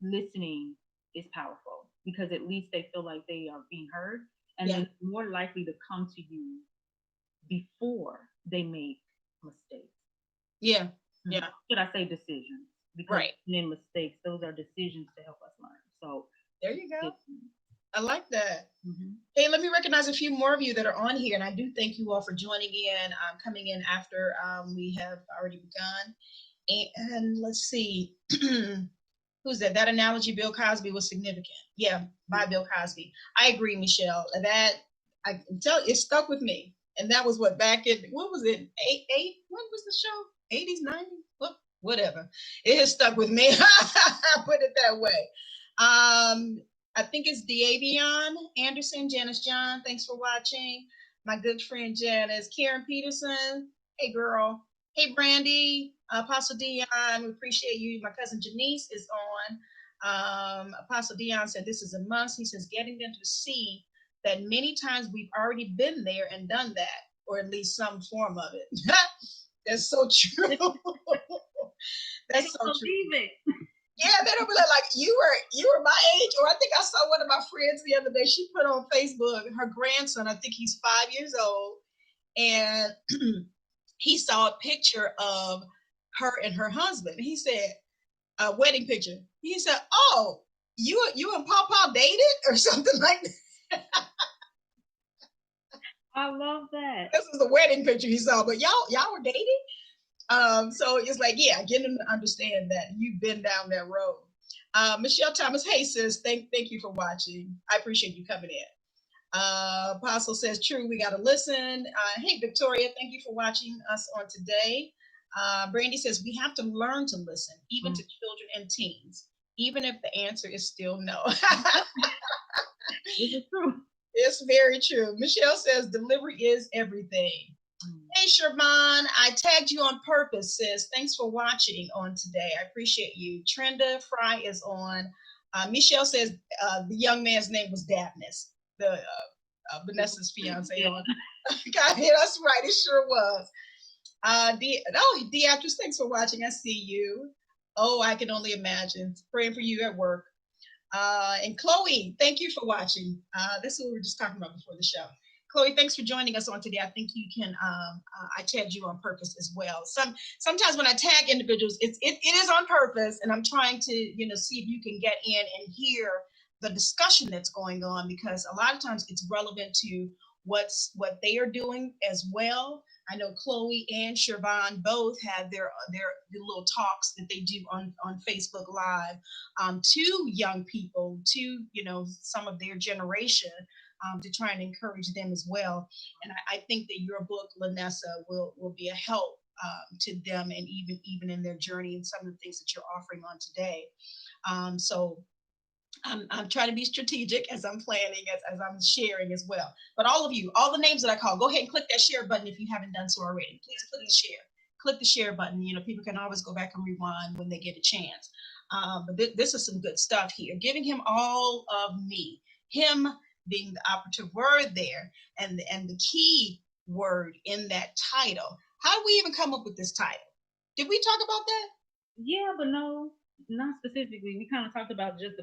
listening is powerful because at least they feel like they are being heard, and they're more likely to come to you before they make mistakes. Yeah. Yeah. Should I say decisions? Because in mistakes, those are decisions to help us learn. So there you go. I like that. Mm-hmm. Hey, let me recognize a few more of you that are on here, and I do thank you all for joining in, coming in after we have already begun. And let's see, who's that? That analogy, Bill Cosby, was significant. Yeah, by Bill Cosby. I agree, Michelle. That I can tell it stuck with me, and that was back in what was it? Eight? When was the show? 80s, 90s? Well, whatever. It has stuck with me. Put it that way. I think it's Davion Anderson, Janice John. Thanks for watching. My good friend Janice. Karen Peterson. Hey, girl. Hey, Brandy. Apostle Dion, we appreciate you. My cousin Janice is on. Apostle Dion said this is a must. He says getting them to see that many times we've already been there and done that, or at least some form of it. That's so true. That's so true. Yeah, they'll be like, you were my age. Or I think I saw one of my friends the other day. She put on Facebook her grandson, I think he's 5 years old, and he saw a picture of her and her husband. He said, a wedding picture. He said, oh, you and Papa dated or something like that. I love that. This is the wedding picture he saw, but y'all were dating? So it's like, yeah, getting them to understand that you've been down that road. Michelle Thomas, hey sis, thank you for watching. I appreciate you coming in. Apostle says, true, we got to listen. Hey, Victoria, thank you for watching us on today. Brandy says, we have to learn to listen, even to children and teens, even if the answer is still no. This is true. It's very true. Michelle says, delivery is everything. Hey, Sherman, I tagged you on purpose, sis. Thanks for watching on today. I appreciate you. Trenda Fry is on. Michelle says the young man's name was Dabness, Vanessa's fiance. Yeah. God, yeah, that's right. It sure was. Beatrice, thanks for watching. I see you. Oh, I can only imagine. Praying for you at work. And Chloe, thank you for watching. This is what we were just talking about before the show. Chloe, thanks for joining us on today. I think you can. I tagged you on purpose as well. Sometimes when I tag individuals, it is on purpose, and I'm trying to see if you can get in and hear the discussion that's going on, because a lot of times it's relevant to what they are doing as well. I know Chloe and Siobhan both have their little talks that they do on Facebook Live to young people, to some of their generation, to try and encourage them as well. And I think that your book, Lanessa, will be a help to them, and even in their journey and some of the things that you're offering on today. So I'm trying to be strategic as I'm planning, as I'm sharing as well. But all of you, all the names that I call, go ahead and click that share button if you haven't done so already. Please click the share. Click the share button. People can always go back and rewind when they get a chance. But this is some good stuff here. Giving him all of me. Him being the operative word there, and the key word in that title. How did we even come up with this title? Did we talk about that? Yeah, but no, not specifically. We kind of talked about just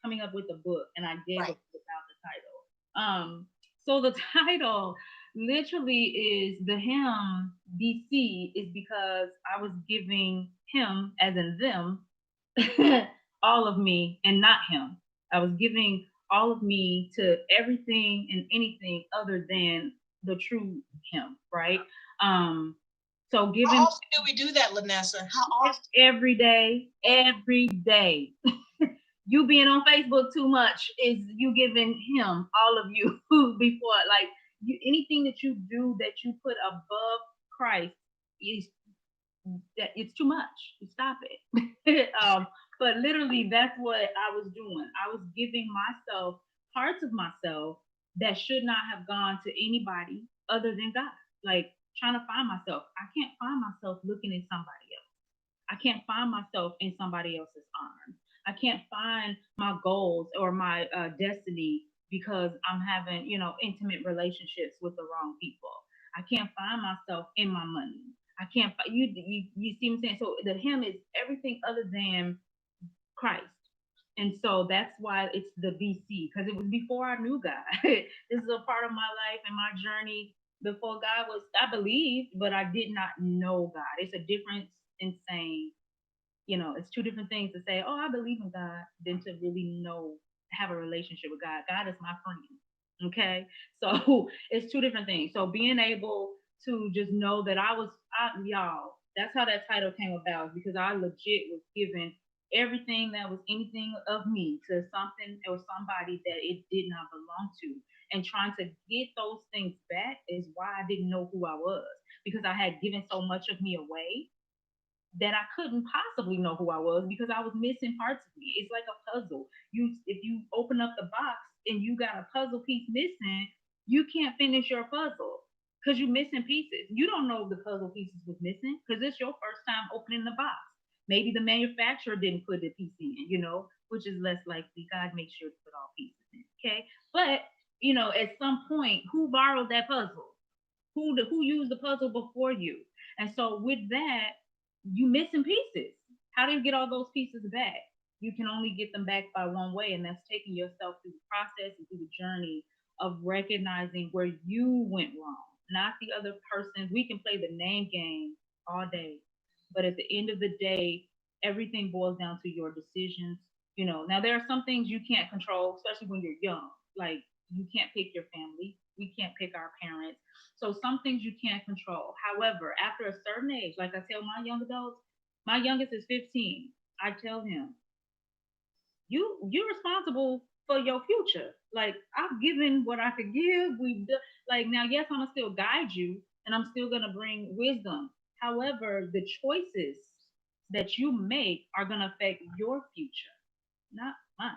coming up with the book, and I gave a book about the title. So the title literally is the him BC is because I was giving him, as in them, all of me and not him. I was giving all of me to everything and anything other than the true him, right? So giving. How often do we do that, Lanessa? How often? Every day, every day. You being on Facebook too much is you giving him all of you before, like anything that you do that you put above Christ is that it's too much. You stop it. But literally, that's what I was doing. I was giving myself parts of myself that should not have gone to anybody other than God. Like trying to find myself. I can't find myself looking at somebody else. I can't find myself in somebody else's arms. I can't find my goals or my destiny because I'm having, intimate relationships with the wrong people. I can't find myself in my money. I can't. You see what I'm saying? So the him is everything other than Christ. And so that's why it's the BC, because it was before I knew God. This is a part of my life and my journey before God was, I believed, but I did not know God. It's a difference in saying, it's two different things to say, oh, I believe in God, than to really have a relationship with God. God is my friend. Okay. So it's two different things. So being able to just know that y'all, that's how that title came about, because I legit was given everything that was anything of me to something or somebody that it did not belong to. And trying to get those things back is why I didn't know who I was, because I had given so much of me away that I couldn't possibly know who I was, because I was missing parts of me. It's like a puzzle. If you open up the box and you got a puzzle piece missing, you can't finish your puzzle because you're missing pieces. You don't know the puzzle pieces was missing because it's your first time opening the box. Maybe the manufacturer didn't put the piece in, which is less likely. God makes sure to put all pieces in. Okay. But, at some point, who borrowed that puzzle? Who used the puzzle before you? And so with that, you missing pieces. How do you get all those pieces back? You can only get them back by one way, and that's taking yourself through the process and through the journey of recognizing where you went wrong, not the other person. We can play the name game all day, but at the end of the day, everything boils down to your decisions. Now there are some things you can't control, especially when you're young. Like you can't pick your family. We can't pick our parents. So some things you can't control. However, after a certain age, like I tell my young adults, my youngest is 15. I tell him, you're responsible for your future. Like I've given what I could give. Like now, yes, I'm gonna still guide you, and I'm still gonna bring wisdom. However, the choices that you make are gonna affect your future, not mine,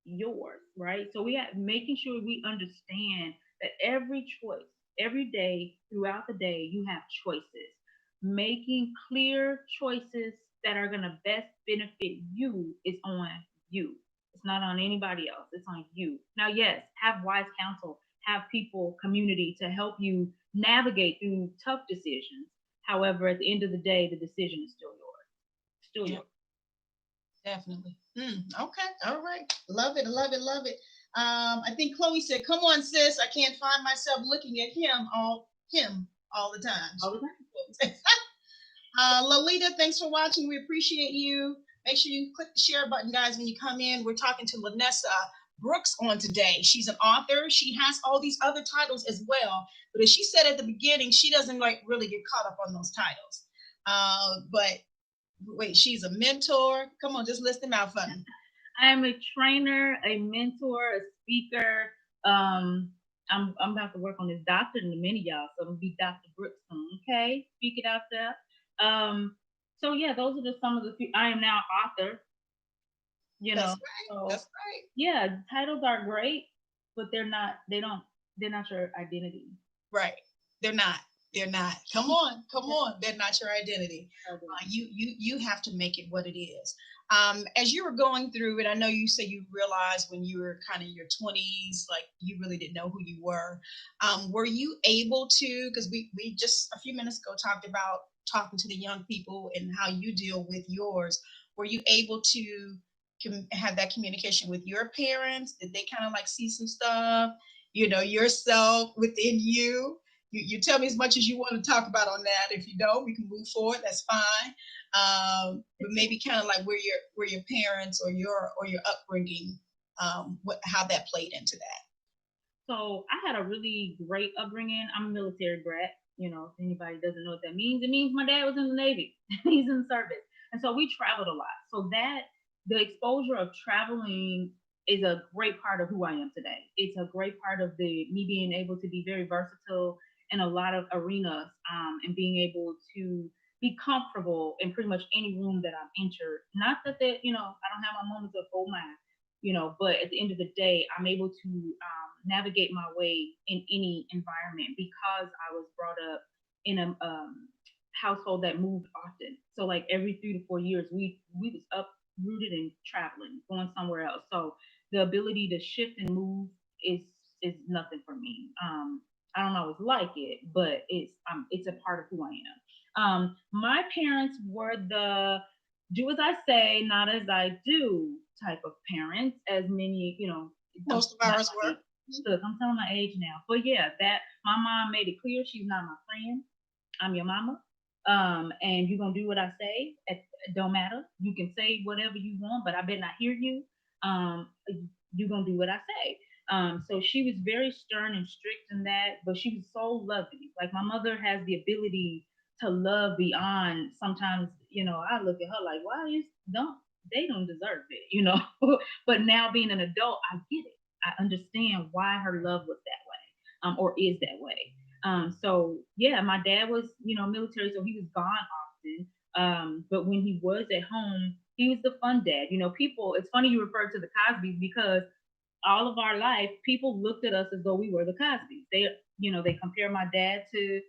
yours, right? So we have making sure we understand that every choice, every day throughout the day, you have choices. Making clear choices that are gonna best benefit you is on you. It's not on anybody else. It's on you. Now, yes, have wise counsel, have people, community to help you navigate through tough decisions. However, at the end of the day, the decision is still yours. Still Yeah, yours. definitely. Okay. All right. Love it. Love it. Love it. I think Chloe said, "Come on, sis. I can't find myself looking at him all the time." All the time. Lolita, thanks for watching. We appreciate you. Make sure you click the share button, guys, when you come in. We're talking to Lanessa Brooks on today. She's an author. She has all these other titles as well. But as she said at the beginning, she doesn't like really get caught up on those titles. But wait, she's a mentor. Come on, just list them out for me. I am a trainer, a mentor, a speaker. I'm about to work on this doctor in a minute, y'all. So I'm gonna be Dr. Brooks soon. Okay, speak it out there. So yeah, those are just some of the few. I am now author. You That's know, right. so That's right. yeah, titles are great, but they're not. They don't. They're not your identity. Right. They're not. They're not. Come on. Come on. They're not your identity. You have to make it what it is. As you were going through it, I know you said you realized when you were kind of in your 20s, like you really didn't know who you were. Were you able to, because we just a few minutes ago talked about talking to the young people and how you deal with yours. Were you able to have that communication with your parents? Did they kind of like see some stuff? Yourself within you. You tell me as much as you want to talk about on that. If you don't, we can move forward. That's fine. But maybe kind of like where your parents or your upbringing, how that played into that. So I had a really great upbringing. I'm a military brat. If anybody doesn't know what that means, it means my dad was in the Navy. He's in the service. And so we traveled a lot. So the exposure of traveling is a great part of who I am today. It's a great part of the me being able to be very versatile in a lot of arenas, and being able to be comfortable in pretty much any room that I'm entered. Not that I don't have my moments of oh my, but at the end of the day, I'm able to navigate my way in any environment because I was brought up in a household that moved often. So like every 3 to 4 years, we was uprooted and traveling, going somewhere else. So the ability to shift and move is nothing for me. I don't always like it, but it's a part of who I am. My parents were the do as I say, not as I do type of parents, as many, Most of ours were. Look, I'm telling my age now. But yeah, that my mom made it clear she's not my friend. I'm your mama. And you're gonna do what I say. It don't matter. You can say whatever you want, but I better not hear you. You're gonna do what I say. So she was very stern and strict in that, but she was so loving. Like my mother has the ability to love beyond. Sometimes, I look at her like, why is don't they don't deserve it. But now being an adult, I get it. I understand why her love was that way, or is that way. So yeah, my dad was, military, so he was gone often. But when he was at home, he was the fun dad. People. It's funny you refer to the Cosbys because all of our life, people looked at us as though we were the Cosbys. They compare my dad to,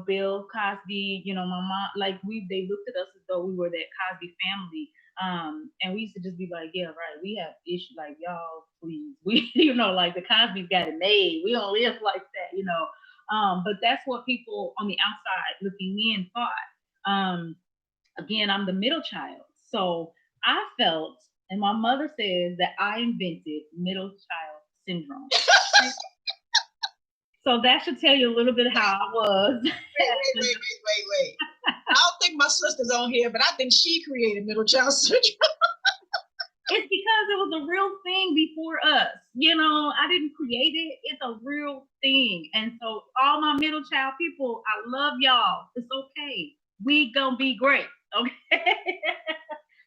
Bill Cosby. My mom, like they looked at us as though we were that Cosby family. And we used to just be like, yeah, right. We have issues like y'all, please. We, like the Cosby's got it made. We don't live like that. But that's what people on the outside looking in thought. Again, I'm the middle child. So I felt, and my mother says that I invented middle child syndrome. So that should tell you a little bit how I was. Wait. I don't think my sister's on here, but I think she created middle child syndrome. It's because it was a real thing before us. I didn't create it. It's a real thing. And so all my middle child people, I love y'all. It's okay. We gonna be great. Okay.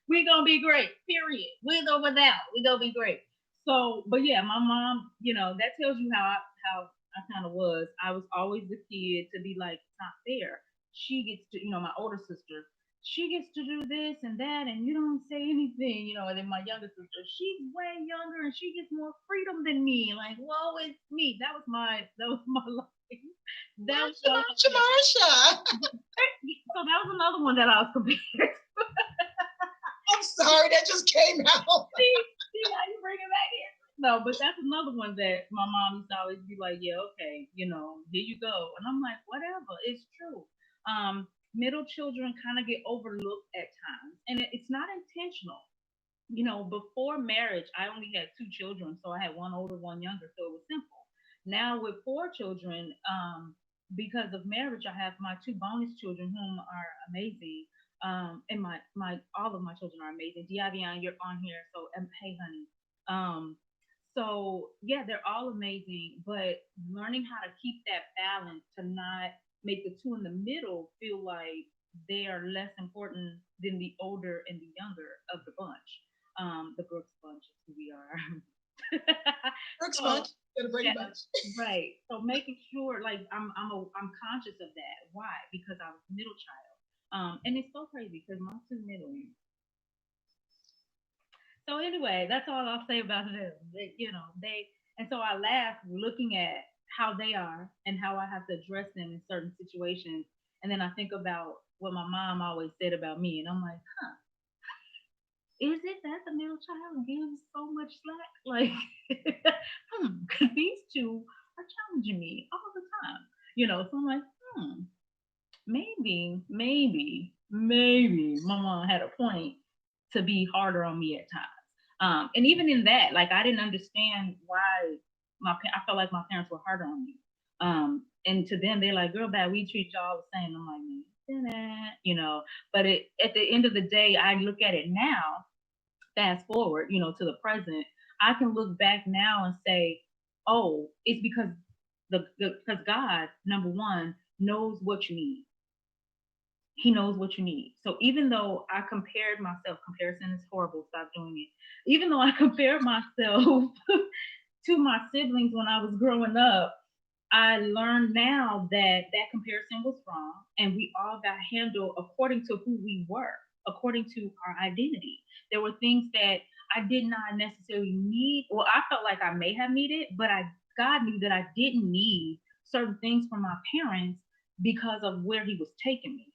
We gonna be great. Period. With or without, we gonna be great. So, but yeah, my mom, that tells you how I kind of was. I was always the kid to be like, it's not fair. She gets to, my older sister, she gets to do this and that, and you don't say anything, And then my younger sister, she's way younger and she gets more freedom than me. Like, whoa, it's me. That was my life. That was Marsha, my Marsha, life. Marsha. So that was another one that I was compared. I'm sorry, that just came out. See how you bring it back in. No, but that's another one that my mom used to always be like, yeah, okay, here you go. And I'm like, whatever, it's true. Middle children kind of get overlooked at times, and it's not intentional. Before marriage, I only had two children, so I had one older, one younger, so it was simple. Now with four children, because of marriage, I have my two bonus children, whom are amazing. And my all of my children are amazing. Diavion, you're on here, so hey, honey. So yeah, they're all amazing, but learning how to keep that balance to not make the two in the middle feel like they are less important than the older and the younger of the bunch. The Brooks bunch is who we are. Brooks So Bunch. Got a Brady yeah, Bunch. right. So making sure, like, I'm conscious of that. Why? Because I was middle child. And it's so crazy because my two middle. So anyway, that's all I'll say about them. They, and so I laugh looking at how they are and how I have to address them in certain situations. And then I think about what my mom always said about me, and I'm like, huh, is it that the middle child gives so much slack? Like, because these two are challenging me all the time. So I'm like, maybe mama had a point to be harder on me at times. And even in that, like, I didn't understand why I felt like my parents were harder on me. And to them, they're like, "Girl, bad, we treat y'all the same." I'm like, But at the end of the day, I look at it now. Fast forward, to the present, I can look back now and say, "Oh, it's because because God, number one, knows what you need. He knows what you need." So even though I compared myself, comparison is horrible, stop doing it. Even though I compared myself to my siblings when I was growing up, I learned now that that comparison was wrong, and we all got handled according to who we were, according to our identity. There were things that I did not necessarily need, or I felt like I may have needed, but God knew that I didn't need certain things from my parents because of where He was taking me,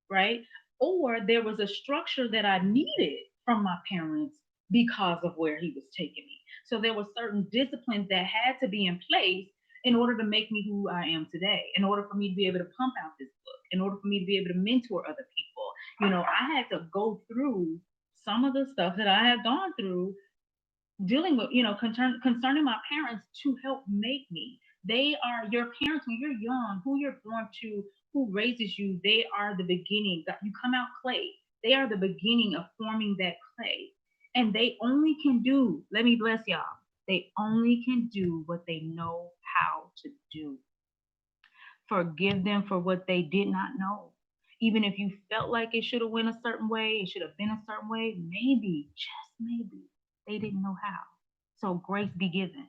right? Or there was a structure that I needed from my parents because of where He was taking me. So there were certain disciplines that had to be in place in order to make me who I am today, in order for me to be able to pump out this book, in order for me to be able to mentor other people. I had to go through some of the stuff that I have gone through dealing with, concerning my parents to help make me. They are your parents when you're young, who you're born to, who raises you. They are the beginning. You come out clay. They are the beginning of forming that clay. And they only can do, let me bless y'all, they only can do what they know how to do. Forgive them for what they did not know. Even if you felt like it should have went a certain way, it should have been a certain way, maybe, just maybe, they didn't know how. So grace be given.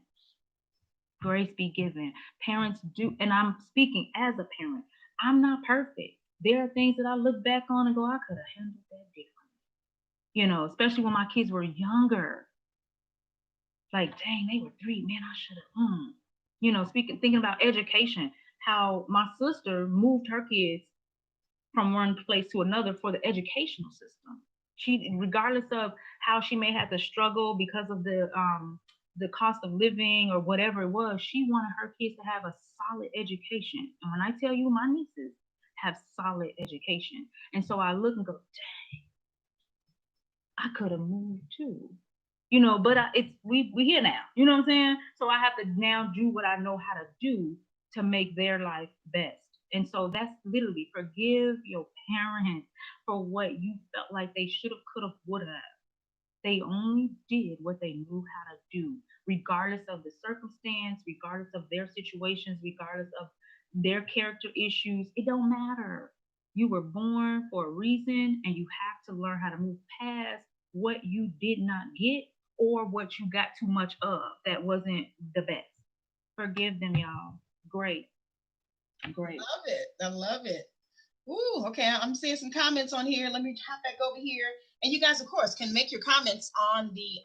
Grace be given. Parents do, and I'm speaking as a parent. I'm not perfect. There are things that I look back on and go, I could have handled that differently. Especially when my kids were younger. Like, dang, they were 3. Man, I should have. Thinking about education, how my sister moved her kids from one place to another for the educational system. She, regardless of how she may have to struggle because of the cost of living or whatever it was, she wanted her kids to have a solid education. And when I tell you, my nieces have solid education, and so I look and go, dang, I could have moved too. But it's we here now. You know what I'm saying? So I have to now do what I know how to do to make their life best. And so that's literally forgive your parents for what you felt like they should have, could have, would have. They only did what they knew how to do, regardless of the circumstance, regardless of their situations, regardless of their character issues. It don't matter. You were born for a reason, and you have to learn how to move past what you did not get or what you got too much of that wasn't the best. Forgive them, y'all. Great. Great. Love it. I love it. Ooh, okay. I'm seeing some comments on here. Let me hop back over here. And you guys, of course, can make your comments on the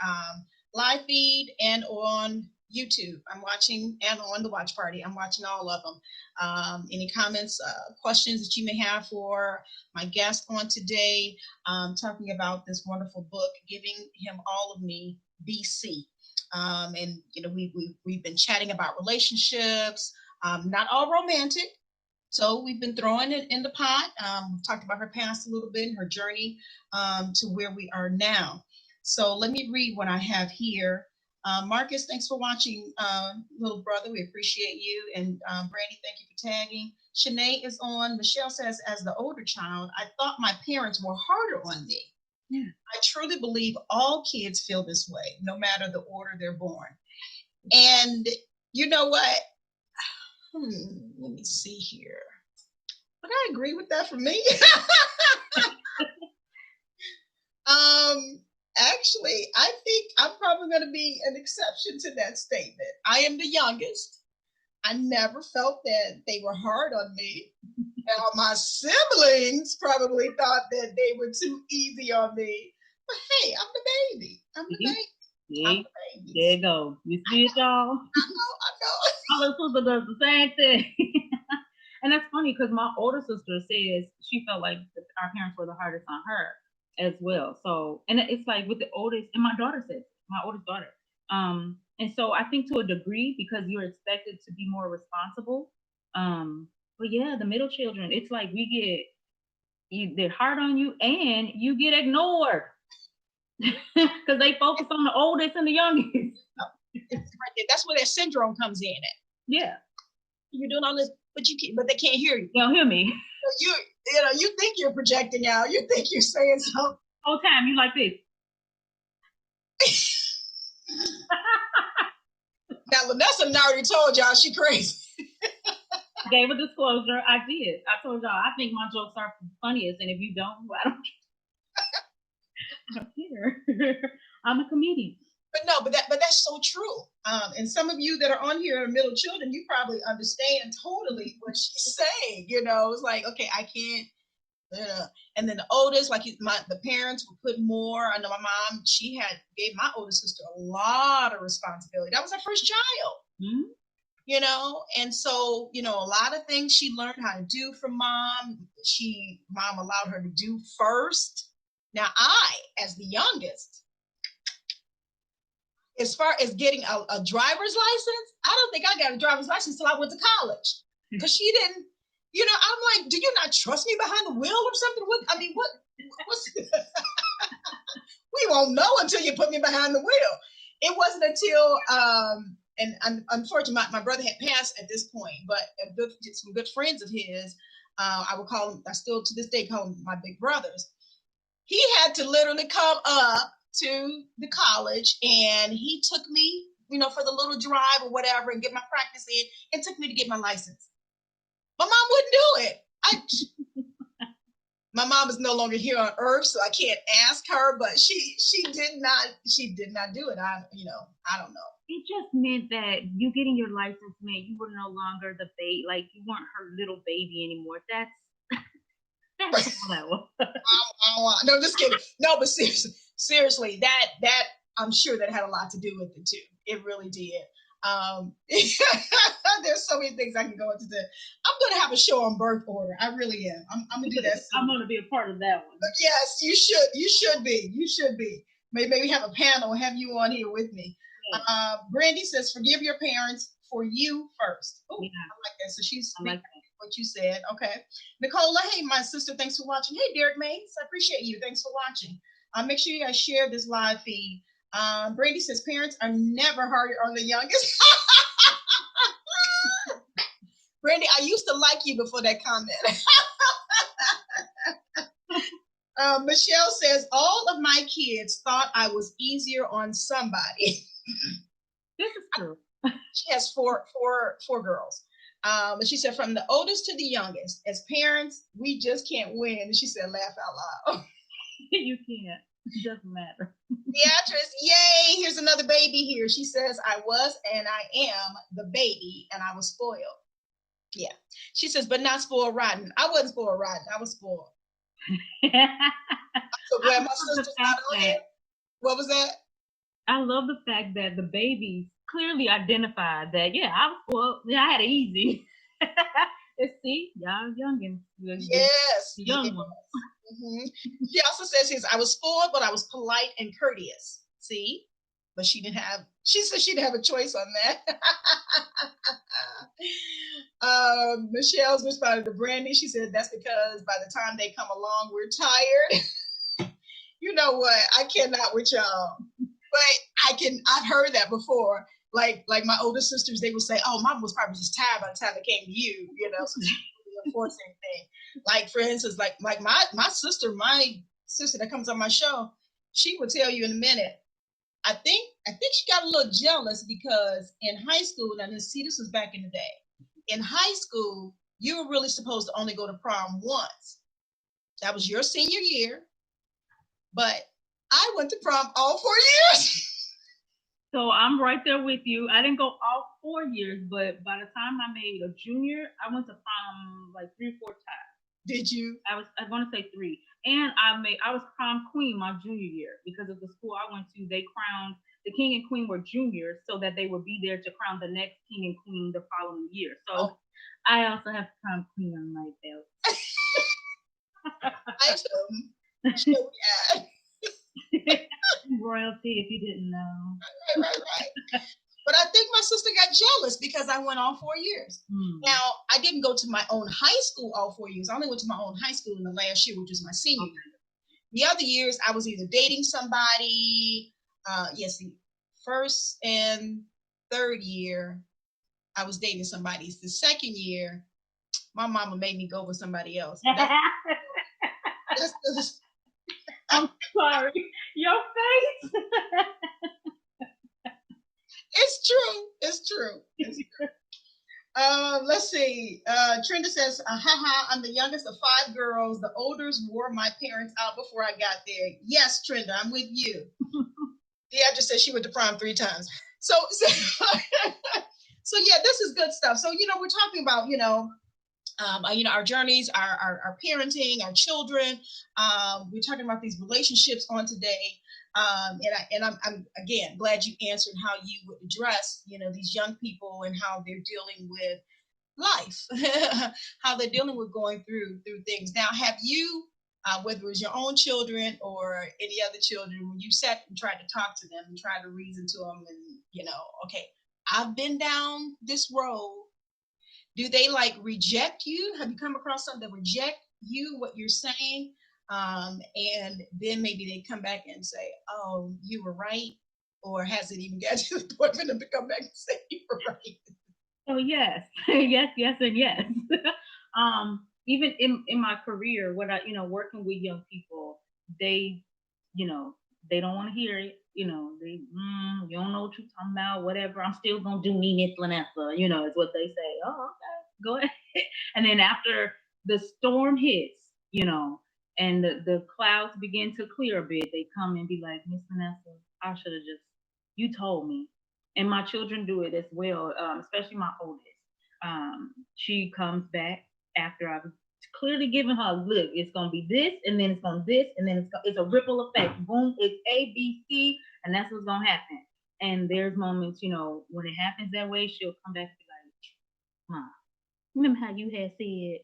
live feed and on YouTube. I'm watching, and on the watch party. I'm watching all of them. Any comments, questions that you may have for my guest on today, talking about this wonderful book, Giving Him All of Me, BC. And, you know, we've been chatting about relationships, not all romantic. So we've been throwing it in the pot. We've talked about her past a little bit, and her journey to where we are now. So let me read what I have here. Marcus, thanks for watching, little brother. We appreciate you. And Brandy, thank you for tagging. Shanae is on. Michelle says, as the older child, I thought my parents were harder on me. Yeah. I truly believe all kids feel this way, no matter the order they're born. And you know what? Let me see here. But I agree with that for me. Actually, I think I'm probably going to be an exception to that statement. I am the youngest. I never felt that they were hard on me. Now, my siblings probably thought that they were too easy on me. But hey, I'm the baby. I'm the baby. Yeah. There you go. You see it, y'all? I know. My little sister does the same thing. And that's funny because my older sister says she felt like our parents were the hardest on her as well. So, and it's like with the oldest, and my daughter says, my oldest daughter. And so I think to a degree, because you're expected to be more responsible. But yeah, the middle children, it's like they're hard on you and you get ignored. Because they focus on the oldest and the youngest. That's where that syndrome comes in at. Yeah. You're doing all this, but they can't hear you. They don't hear me. You think you're projecting out. You think you're saying something. Whole time you like this. Now Vanessa already told y'all she crazy. I gave a disclosure. I did. I told y'all I think my jokes are funniest, and if you don't, I don't care. I'm a comedian. But that's so true. And some of you that are on here are middle children, you probably understand totally what she's saying. You know, it's like, okay, I can't. And then the oldest, like the parents would put more. I know my mom, she gave my older sister a lot of responsibility. That was her first child. Mm-hmm. You know, and so, you know, a lot of things she learned how to do from mom. Mom allowed her to do first. Now I, as the youngest, as far as getting a driver's license, I don't think I got a driver's license until I went to college. Because she didn't, you know, I'm like, do you not trust me behind the wheel or something? What's we won't know until you put me behind the wheel. It wasn't until, and unfortunately, my brother had passed at this point, but some good friends of his, I would call them, I still to this day call them my big brothers. He had to literally come up to the college, and he took me, you know, for the little drive or whatever, and get my practice in, and took me to get my license. My mom wouldn't do it. My mom is no longer here on earth, so I can't ask her, but she did not do it. I don't know. It just meant that you getting your license meant you were no longer the baby, like you weren't her little baby anymore. That's all that was. No, just kidding. No, but seriously, that I'm sure that had a lot to do with it too. It really did. There's so many things I can go into. I'm going to have a show on birth order. I really am. I'm going to do that soon. I'm going to be a part of that one. Yes, you should. You should be. Maybe have a panel and have you on here with me. Yeah. Brandy says, forgive your parents for you first. Oh, yeah. I like that. So she's speaking what you said. Okay. Nicola, hey, my sister, thanks for watching. Hey, Derek Mays, I appreciate you. Thanks for watching. Make sure you guys share this live feed. Brandy says parents are never harder on the youngest. Brandy, I used to like you before that comment. Michelle says all of my kids thought I was easier on somebody. This is true. She has four girls. But she said from the oldest to the youngest, as parents, we just can't win. And she said, laugh out loud. You can't. It doesn't matter. Beatrice, yay! Here's another baby here. She says, I was and I am the baby, and I was spoiled. Yeah. She says, but not spoiled rotten. I wasn't spoiled rotten. I was spoiled. So glad my sister's not on here. What was that? I love the fact that the babies clearly identified that, yeah, I had it easy. See, y'all youngins. Yes. Young ones. Mm-hmm. She also says, I was spoiled, but I was polite and courteous. See? But she said she didn't have a choice on that. Michelle's responded to Brandy. She said, that's because by the time they come along, we're tired. You know what? I cannot with y'all. But I've heard that before. Like my older sisters, they would say, oh, mom was probably just tired by the time it came to you, so it's really a forcing thing. Like, for instance, like my sister that comes on my show, she would tell you in a minute. I think she got a little jealous because in high school, now this was back in the day. In high school, you were really supposed to only go to prom once. That was your senior year. But I went to prom all 4 years. So I'm right there with you. I didn't go all 4 years, but by the time I made a junior, I went to prom like 3 or 4 times. Did you? I want to say 3. And I was prom queen my junior year because of the school I went to. They crowned the king and queen were juniors so that they would be there to crown the next king and queen the following year. So I also have prom queen on my belt. I sure yeah. Royalty, if you didn't know. Right. But I think my sister got jealous because I went all 4 years. Now, I didn't go to my own high school all 4 years. I only went to my own high school in the last year, which was my senior year. The other years, I was either dating somebody. The first and third year, I was dating somebody. The second year, my mama made me go with somebody else. I'm sorry. Your face. It's true. Let's see. Trenda says, I'm the youngest of 5 girls. The oldest wore my parents out before I got there. Yes, Trenda, I'm with you. The actress said she went to prom 3 times. So yeah, this is good stuff. So, we're talking about, our journeys, our parenting, our children. We're talking about these relationships on today. And I'm again glad you answered how you would address, these young people and how they're dealing with life, how they're dealing with going through things. Now, have you, whether it was your own children or any other children, when you sat and tried to talk to them and tried to reason to them and, okay, I've been down this road. Do they reject you? Have you come across some that reject you, what you're saying? And then maybe they come back and say, oh, you were right. Or has it even got to the point for them to come back and say you were right? Oh, yes. yes, and yes. Even in my career, what I, working with young people, they, they don't want to hear it. They, you don't know what you're talking about, whatever. I'm still going to do me, Miss Lanessa, is what they say. Oh, okay, go ahead. And then after the storm hits, and the clouds begin to clear a bit, they come and be like, Miss Lanessa, I should have you told me. And my children do it as well, especially my oldest. She comes back after I've clearly given her, look, it's going to be this, and then it's going to this, and then it's a ripple effect. Boom, it's A, B, C, and that's what's going to happen. And there's moments, when it happens that way, she'll come back and be like, Mom, remember how you had said,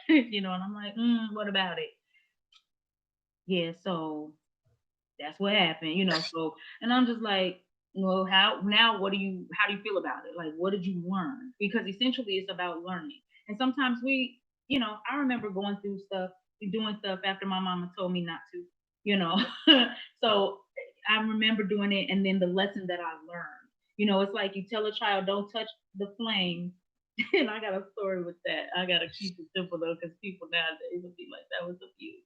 and I'm like, what about it? Yeah, so that's what happened, so, and I'm just like, well, how do you feel about it? Like, what did you learn? Because essentially it's about learning. And sometimes I remember going through stuff, doing stuff after my mama told me not to, so I remember doing it. And then the lesson that I learned, it's like you tell a child, don't touch the flame. And I got a story with that. I got to keep it simple though, because people nowadays will be like, that was abuse.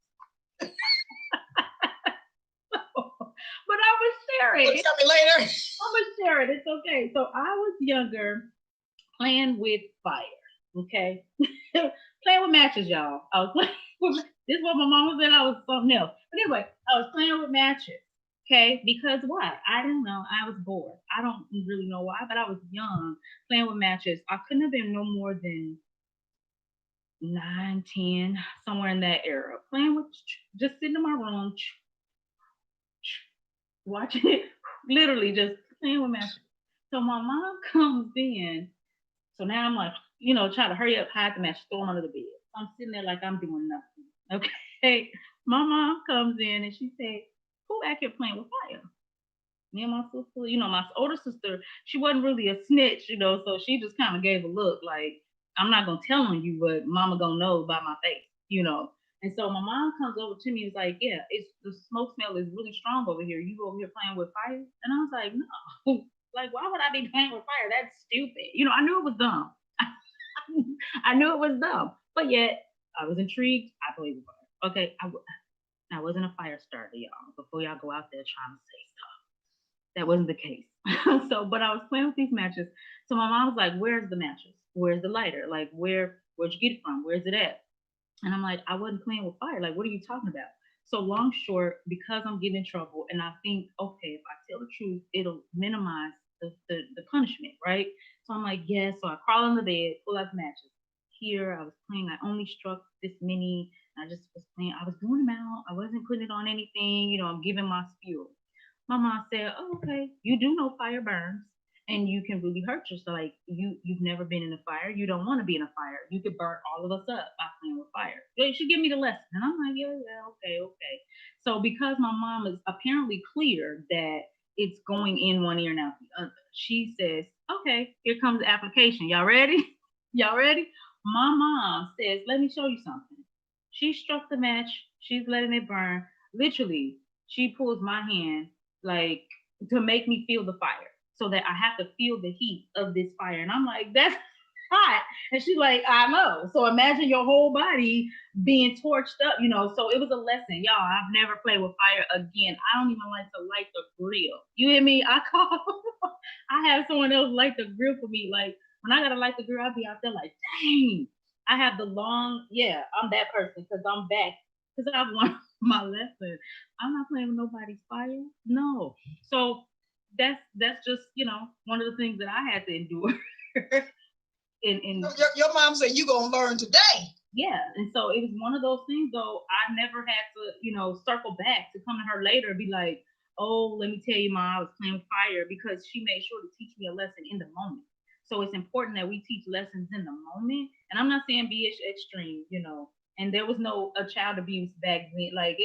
But I was sharing. Tell me later. I was sharing. It's okay. So I was younger, playing with fire. Okay, playing with matches, y'all. I was playing with This is what my mama said I was something else. But anyway, I was playing with matches. Okay, because why? I don't know. I was bored. I don't really know why, but I was young playing with matches. I couldn't have been no more than 9, 10, somewhere in that era. Playing with, just sitting in my room, watching it, literally just playing with matches. So my mom comes in. So now I'm like, trying to hurry up, hide the match, throw them under the bed. I'm sitting there like I'm doing nothing. Okay. My mom comes in and she said, who back here playing with fire? Me and my sister, my older sister, she wasn't really a snitch, so she just kind of gave a look like, I'm not going to tell on you, but mama going to know by my face. And so my mom comes over to me and is like, yeah, it's the smoke smell is really strong over here. You over here playing with fire? And I was like, no. Like, why would I be playing with fire? That's stupid. I knew it was dumb. I knew it was dumb. But yet, I was intrigued. I played with fire. Okay, I wasn't a fire starter, y'all. Before y'all go out there trying to say stuff. That wasn't the case. But I was playing with these matches. So my mom was like, where's the matches? Where's the lighter? Like, where'd you get it from? Where's it at? And I'm like, I wasn't playing with fire. Like, what are you talking about? So long short, because I'm getting in trouble, and I think, okay, if I tell the truth, it'll minimize the punishment, right? So I'm like, yes. So I crawl on the bed, pull out the matches. Here, I was playing. I only struck this many. I just was playing. I was doing them out. I wasn't putting it on anything. I'm giving my spiel. My mom said, oh, okay, you do know fire burns and you can really hurt yourself. Like you've never been in a fire. You don't want to be in a fire. You could burn all of us up by playing with fire. You should give me the lesson. And I'm like, yeah, okay. So because my mom is apparently clear that it's going in one ear and out the other, she says, okay, here comes the application. Y'all ready? Y'all ready? My mom says, let me show you something. She struck the match. She's letting it burn. Literally, she pulls my hand like to make me feel the fire so that I have to feel the heat of this fire. And I'm like, that's hot. And she's like, I know. So imagine your whole body being torched up, So it was a lesson. Y'all, I've never played with fire again. I don't even like to light the grill. You hear me? I have someone else light the grill for me. Like when I gotta light the grill, I'll be out there like, dang. I have I'm that person because I'm back because I've learned my lesson. I'm not playing with nobody's fire. No. So that's just, one of the things that I had to endure. Your mom said you gonna learn today. Yeah. And so it was one of those things though, I never had to, circle back to come to her later and be like, oh, let me tell you, Mom, I was playing with fire, because she made sure to teach me a lesson in the moment. So it's important that we teach lessons in the moment. And I'm not saying be extreme, and there was no child abuse back then. Like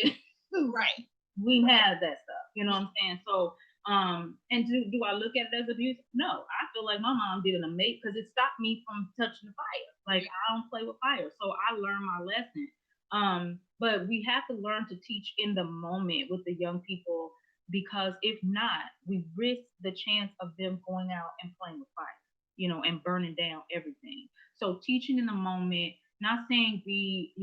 right. We had that stuff, you know what I'm saying? So and do I look at it as abuse? No, I feel like my mom did an amazing, because it stopped me from touching the fire. Like I don't play with fire, so I learned my lesson. But we have to learn to teach in the moment with the young people, because if not, we risk the chance of them going out and playing with fire, and burning down everything. So teaching in the moment, not saying be,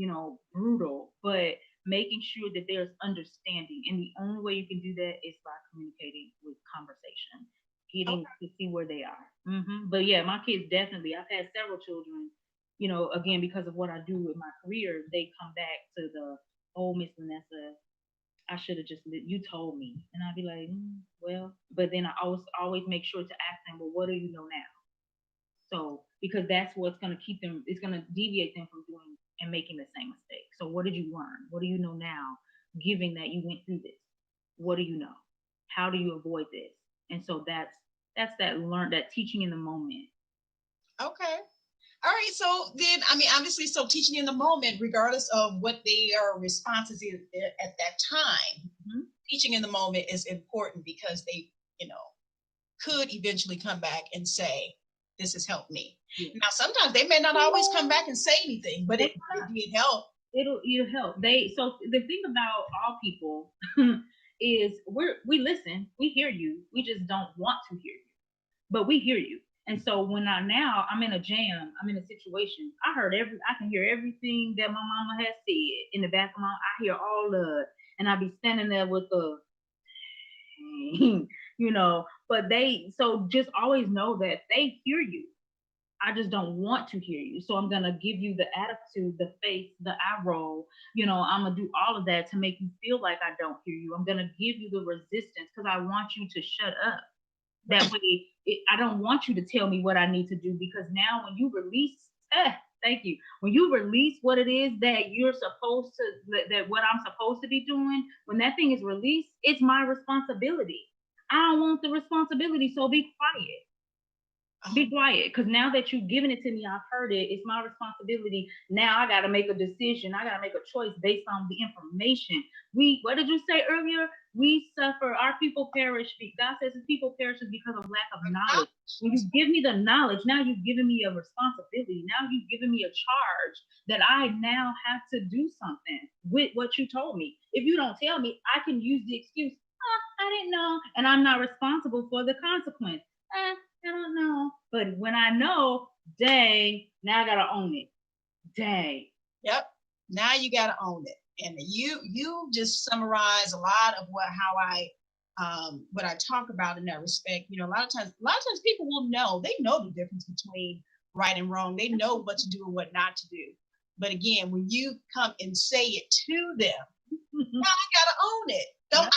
brutal, but making sure that there's understanding. And the only way you can do that is by communicating with conversation, getting to see where they are. But yeah, my kids definitely, I've had several children, again, because of what I do in my career, they come back to the, oh, Miss Vanessa, I should have just, you told me. And I'd be like, well, but then I always make sure to ask them, well, what do you know now? So, because that's what's going to keep them, it's going to deviate them from doing and making the same mistake. So, what did you learn? What do you know now, given that you went through this? What do you know? How do you avoid this? And so that's that teaching in the moment. Okay. All right. So then, obviously, so teaching in the moment, regardless of what their responses is at that time, teaching in the moment is important, because they, could eventually come back and say, this has helped me. Yeah. Now, sometimes they may not always come back and say anything, but it did help. It'll help. So the thing about all people is we listen, we hear you, we just don't want to hear you, but we hear you. And so when I'm in a jam, I'm in a situation, I can hear everything that my mama has said in the back of my, I hear all of it, and I'll be standing there with the, but so just always know that they hear you. I just don't want to hear you. So I'm going to give you the attitude, the face, the eye roll. I'm going to do all of that to make you feel like I don't hear you. I'm going to give you the resistance because I want you to shut up. That way, I don't want you to tell me what I need to do, because now when you release, thank you. When you release what it is that you're supposed to, that what I'm supposed to be doing, when that thing is released, it's my responsibility. I don't want the responsibility, so be quiet. Be quiet, because now that you've given it to me, I've heard it. It's my responsibility. Now I got to make a decision. I got to make a choice based on the information. What did you say earlier? We suffer, our people perish. God says his people perishes because of lack of knowledge. When you give me the knowledge, now you've given me a responsibility. Now you've given me a charge that I now have to do something with what you told me. If you don't tell me, I can use the excuse, I didn't know, and I'm not responsible for the consequence. I don't know. But when I know, dang, now I gotta own it. Dang. Yep. Now you gotta own it. And you just summarize a lot of what I talk about in that respect. A lot of times people will know. They know the difference between right and wrong. They know what to do and what not to do. But again, when you come and say it to them, now I gotta own it. Don't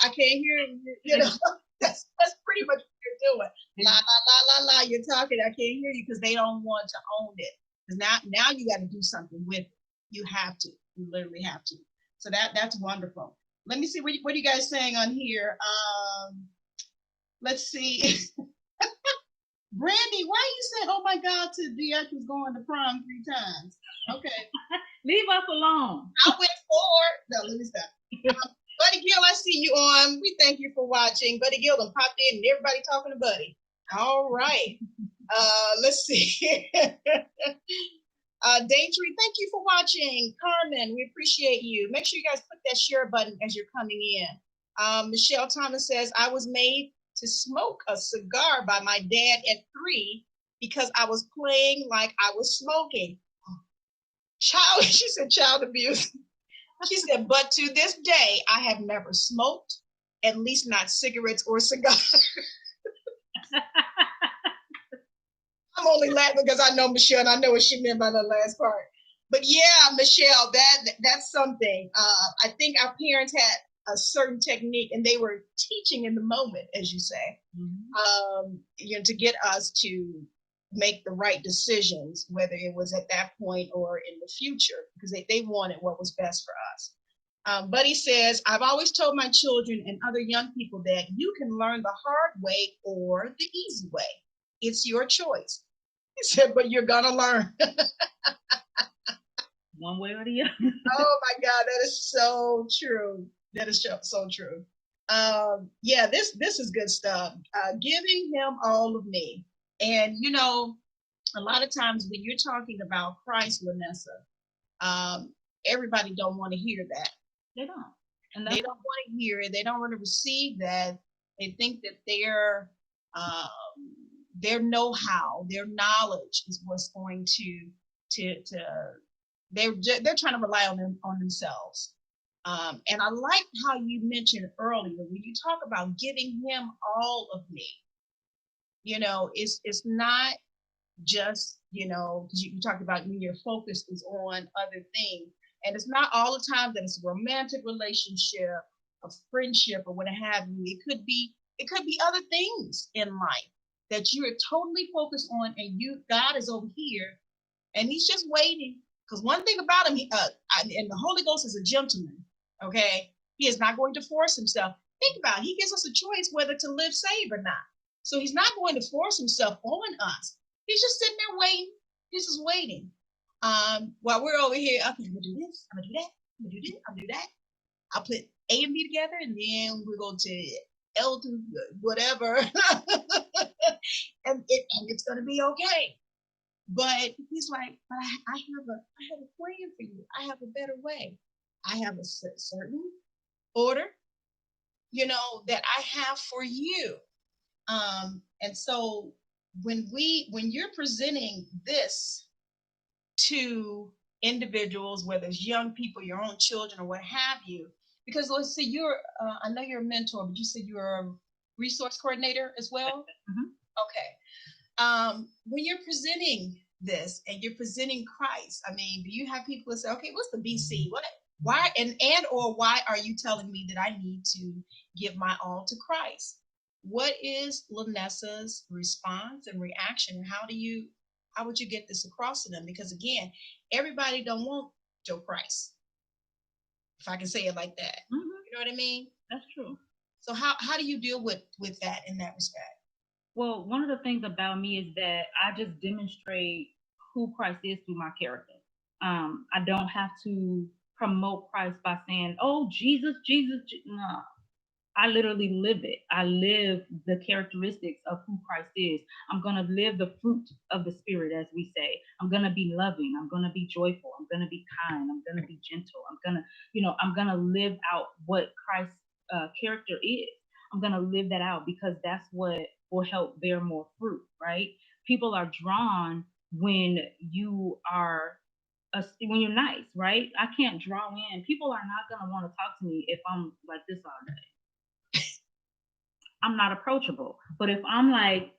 I can't hear it. That's pretty much what you're doing. La la la la la. You're talking. I can't hear you because they don't want to own it. Because now you got to do something with it. You have to. You literally have to. So that's wonderful. Let me see what are you guys saying on here. Let's see. Brandy, why you say, "Oh my God," to DX was going to prom 3 times? Okay. Leave us alone. I went 4. No, let me stop. Buddy Gill, I see you on. We thank you for watching. Buddy Gill done popped in and everybody talking to Buddy. All right. Let's see. Daintree, thank you for watching. Carmen, we appreciate you. Make sure you guys click that share button as you're coming in. Michelle Thomas says, I was made to smoke a cigar by my dad at 3 because I was playing like I was smoking. She said child abuse. She said, but to this day, I have never smoked, at least not cigarettes or cigars. I'm only laughing because I know Michelle and I know what she meant by the last part. But yeah, Michelle, that's something. I think our parents had a certain technique and they were teaching in the moment, as you say, to get us to make the right decisions, whether it was at that point or in the future, because they wanted what was best for us. Buddy says, I've always told my children and other young people that you can learn the hard way or the easy way. It's your choice. He said, but you're going to learn. One way or the other. Oh my God, that is so true. That is so true. Yeah, this is good stuff. Giving him all of me. And, a lot of times when you're talking about Christ, Vanessa, everybody don't want to hear that. They don't. And they don't want to hear it. They don't want to receive that. They think that their know-how, their knowledge is what's going to they're trying to rely on themselves. And I like how you mentioned earlier when you talk about giving him all of me. It's not just, because you talked about when your focus is on other things. And it's not all the time that it's a romantic relationship, a friendship, or what have you. It could be other things in life that you're totally focused on, and God is over here, and He's just waiting. Because one thing about Him, and the Holy Ghost is a gentleman. Okay, He is not going to force Himself. Think about it. He gives us a choice whether to live saved or not. So He's not going to force Himself on us. He's just sitting there waiting. He's just waiting. While we're over here, okay, I'm gonna do this, I'm gonna do that, I'm gonna do this, I'm gonna do that. I'll put A and B together, and then we'll go to L to whatever, and it's gonna be okay. But He's like, but I have a plan for you. I have a better way. I have a certain order, that I have for you. And so when you're presenting this to individuals, whether it's young people, your own children, or what have you, because let's say I know you're a mentor, but you said you're a resource coordinator as well. Mm-hmm. Okay. when you're presenting this and you're presenting Christ, I mean, do you have people that say, okay, what's the BC? What, why, and or why are you telling me that I need to give my all to Christ? What is Lanessa's response and reaction? And how would you get this across to them? Because again, everybody don't want Joe Christ, if I can say it like that. Mm-hmm. You know what I mean? That's true. So how do you deal with that in that respect? Well, one of the things about me is that I just demonstrate who Christ is through my character. I don't have to promote Christ by saying, "Oh, Jesus, Jesus." No, I literally live it. I live the characteristics of who Christ is. I'm going to live the fruit of the Spirit, as we say. I'm going to be loving. I'm going to be joyful. I'm going to be kind. I'm going to be gentle. I'm going to live out what Christ's character is. I'm going to live that out because that's what will help bear more fruit, right? People are drawn when you are when you're nice, right? I can't draw in. People are not going to want to talk to me if I'm like this all day. I'm not approachable. But if I'm like,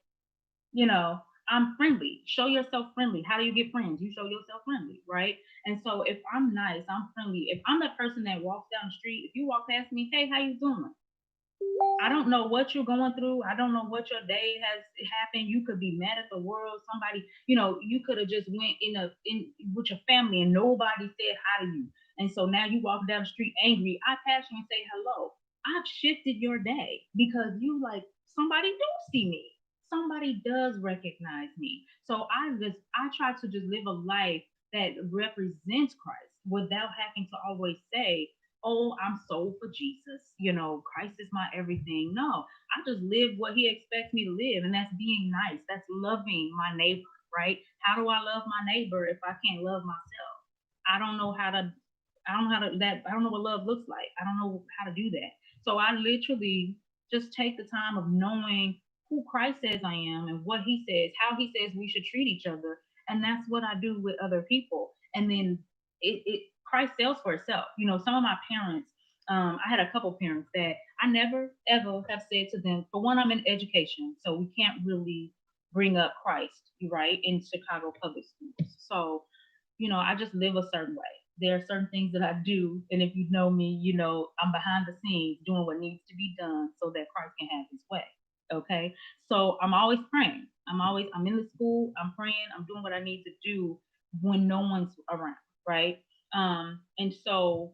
you know, I'm friendly, show yourself friendly. How do you get friends? You show yourself friendly, right? And so if I'm nice, I'm friendly. If I'm that person that walks down the street, if you walk past me, hey, how you doing? I don't know what you're going through. I don't know what your day has happened. You could be mad at the world. Somebody, you could have just went in with your family and nobody said hi to you. And so now you walk down the street angry. I pass you and say hello. I've shifted your day because you like somebody do see me. Somebody does recognize me. So I try to just live a life that represents Christ without having to always say, oh, I'm sold for Jesus. Christ is my everything. No, I just live what he expects me to live. And that's being nice. That's loving my neighbor, right? How do I love my neighbor if I can't love myself? I don't know how to, I don't know what love looks like. I don't know how to do that. So I literally just take the time of knowing who Christ says I am and what he says, how he says we should treat each other. And that's what I do with other people. And then it Christ sells for itself. Some of my parents, I had a couple parents that I never ever have said to them. For one, I'm in education, so we can't really bring up Christ, right, in Chicago public schools. So, I just live a certain way. There are certain things that I do, and if you know me, I'm behind the scenes doing what needs to be done so that Christ can have his way. Okay. So I'm always praying. I'm in the school, I'm praying, I'm doing what I need to do when no one's around, right? And so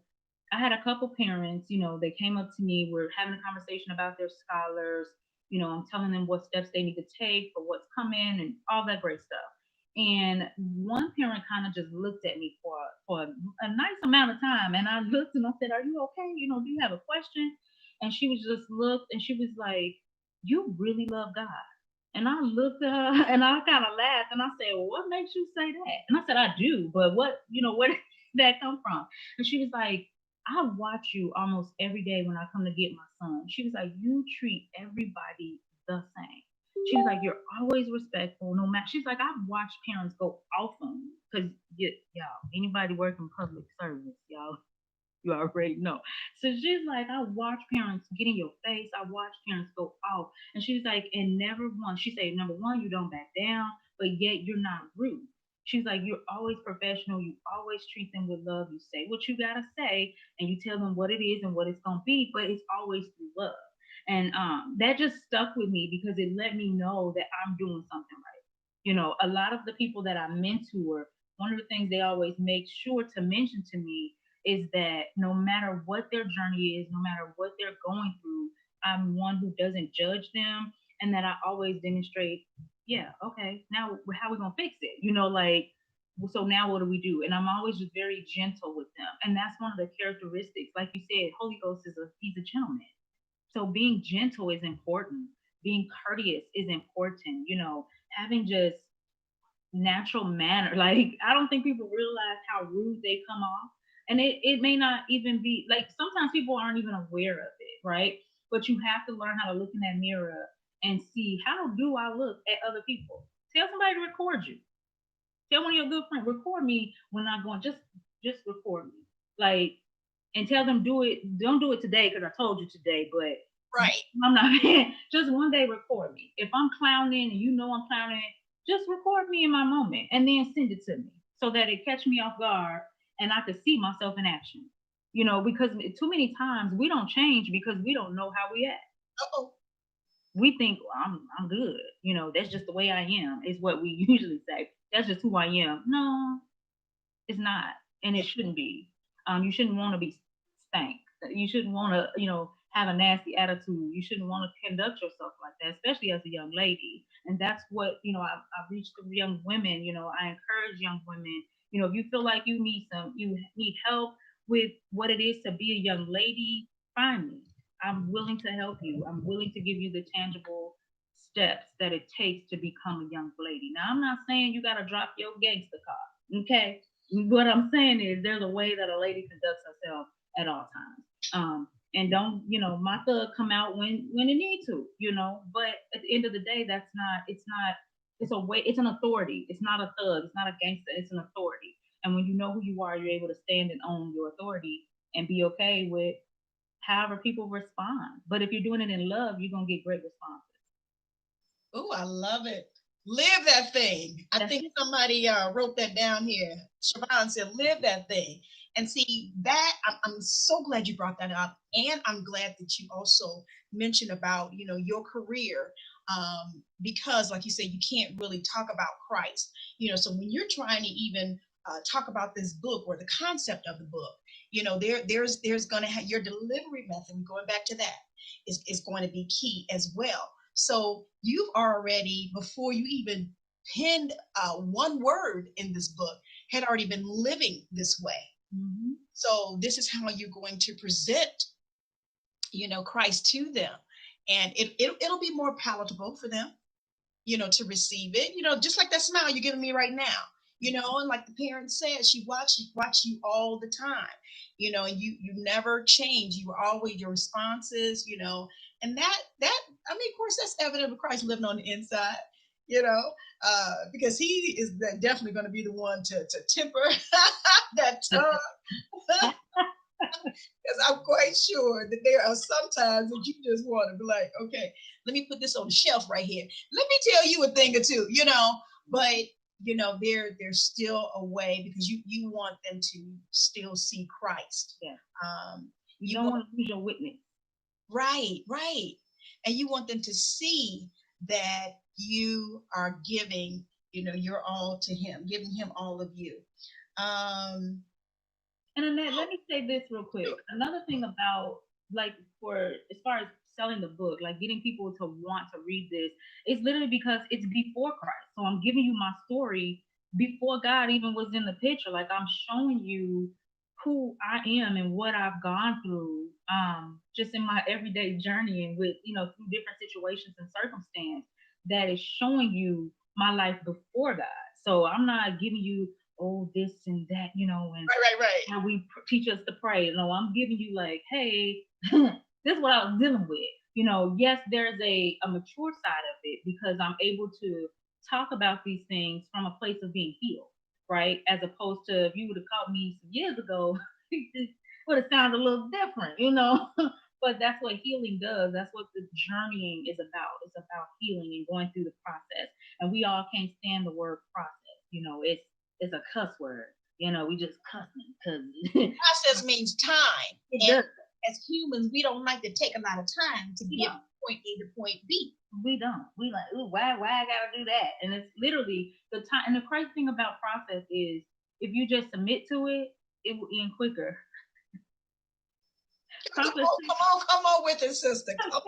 I had a couple parents, they came up to me, we're having a conversation about their scholars, I'm telling them what steps they need to take for what's coming and all that great stuff. And one parent kind of just looked at me for a nice amount of time. And I looked and I said, are you okay? Do you have a question? And she was just looked and she was like, you really love God. And I looked at her and I kind of laughed and I said, well, what makes you say that? And I said, I do, but where did that come from? And she was like, I watch you almost every day when I come to get my son. She was like, you treat everybody the same. She was like, you're always respectful, no matter. She's like, I've watched parents go off on you because y'all, anybody working public service, y'all, you already know. So she's like, I watch parents get in your face. I watch parents go off. And she's like, and never once, she said, number one, you don't back down, but yet you're not rude. She's like, you're always professional. You always treat them with love. You say what you gotta say, and you tell them what it is and what it's gonna be, but it's always through love. And that just stuck with me because it let me know that I'm doing something right. A lot of the people that I mentor, one of the things they always make sure to mention to me is that no matter what their journey is, no matter what they're going through, I'm one who doesn't judge them and that I always demonstrate, yeah, okay, now how are we gonna fix it? So now what do we do? And I'm always just very gentle with them. And that's one of the characteristics. Like you said, Holy Ghost he's a gentleman. So being gentle is important. Being courteous is important. Having just natural manner. Like I don't think people realize how rude they come off. And it may not even be like sometimes people aren't even aware of it, right? But you have to learn how to look in that mirror and see how do I look at other people. Tell somebody to record you. Tell one of your good friends, record me when I'm going, just record me. Like and tell them do it, don't do it today because I told you today, but Right. I'm not just one day record me. If I'm clowning and you know I'm clowning, just record me in my moment and then send it to me so that it catch me off guard and I could see myself in action. Because too many times we don't change because we don't know how we act. Uh-oh. We think, well, I'm good. That's just the way I am, is what we usually say. That's just who I am. No, it's not, and it shouldn't be. You shouldn't want to be stank. You shouldn't want to, have a nasty attitude. You shouldn't want to conduct yourself like that, especially as a young lady. And that's what I reach the young women. I encourage young women. If you feel like you need help with what it is to be a young lady, find me. I'm willing to help you. I'm willing to give you the tangible steps that it takes to become a young lady. Now, I'm not saying you got to drop your gangster card, okay? What I'm saying is there's a way that a lady conducts herself at all times. And don't, my thug come out when it need to, but at the end of the day, it's a way, it's an authority. It's not a thug, it's not a gangster, it's an authority. And when you know who you are, you're able to stand and own your authority and be okay with however people respond. But if you're doing it in love, you're going to get great responses. Oh, I love it. Live that thing. I think somebody wrote that down here. Siobhan said, live that thing. And see, that I'm so glad you brought that up. And I'm glad that you also mentioned about, your career. Because like you said, you can't really talk about Christ. So when you're trying to even talk about this book or the concept of the book, there's going to have your delivery method, going back to that, is going to be key as well. So you've already, before you even penned one word in this book, had already been living this way. Mm-hmm. So this is how you're going to present, Christ to them. And it'll be more palatable for them, to receive it, just like that smile you're giving me right now. And like the parent said, she watch you all the time, and you never change. You were always your responses, and that of course, that's evident of Christ living on the inside, because he is definitely going to be the one to temper that tongue. Because I'm quite sure that there are some times that you just want to be like, okay, let me put this on the shelf right here. Let me tell you a thing or two, but there's still a way, because you want them to still see Christ. Yeah. You don't want to lose your witness. Right. And you want them to see that you are giving, your all to him, giving him all of you. And Annette, let me say this real quick. Another thing about, like, as far as selling the book, like getting people to want to read this, it's literally because it's before Christ. So I'm giving you my story before God even was in the picture. Like, I'm showing you who I am and what I've gone through, just in my everyday journey and with, through different situations and circumstances, that is showing you my life before God. So I'm not giving you, oh, this and that, and right. how we teach us to pray. I'm giving you like, hey, this is what I was dealing with. Yes, there's a mature side of it, because I'm able to talk about these things from a place of being healed, right? As opposed to, if you would have caught me some years ago, it would have sounded a little different, But that's what healing does. That's what the journeying is about. It's about healing and going through the process. And we all can't stand the word process. It's a cuss word. We just cussing because process means time. It does. As humans, we don't like to take a lot of time to get from point A to point B. We don't. We like, ooh, why I gotta do that? And it's literally the time. And the crazy thing about process is, if you just submit to it, it will end quicker. Come on with it, sister. Come on.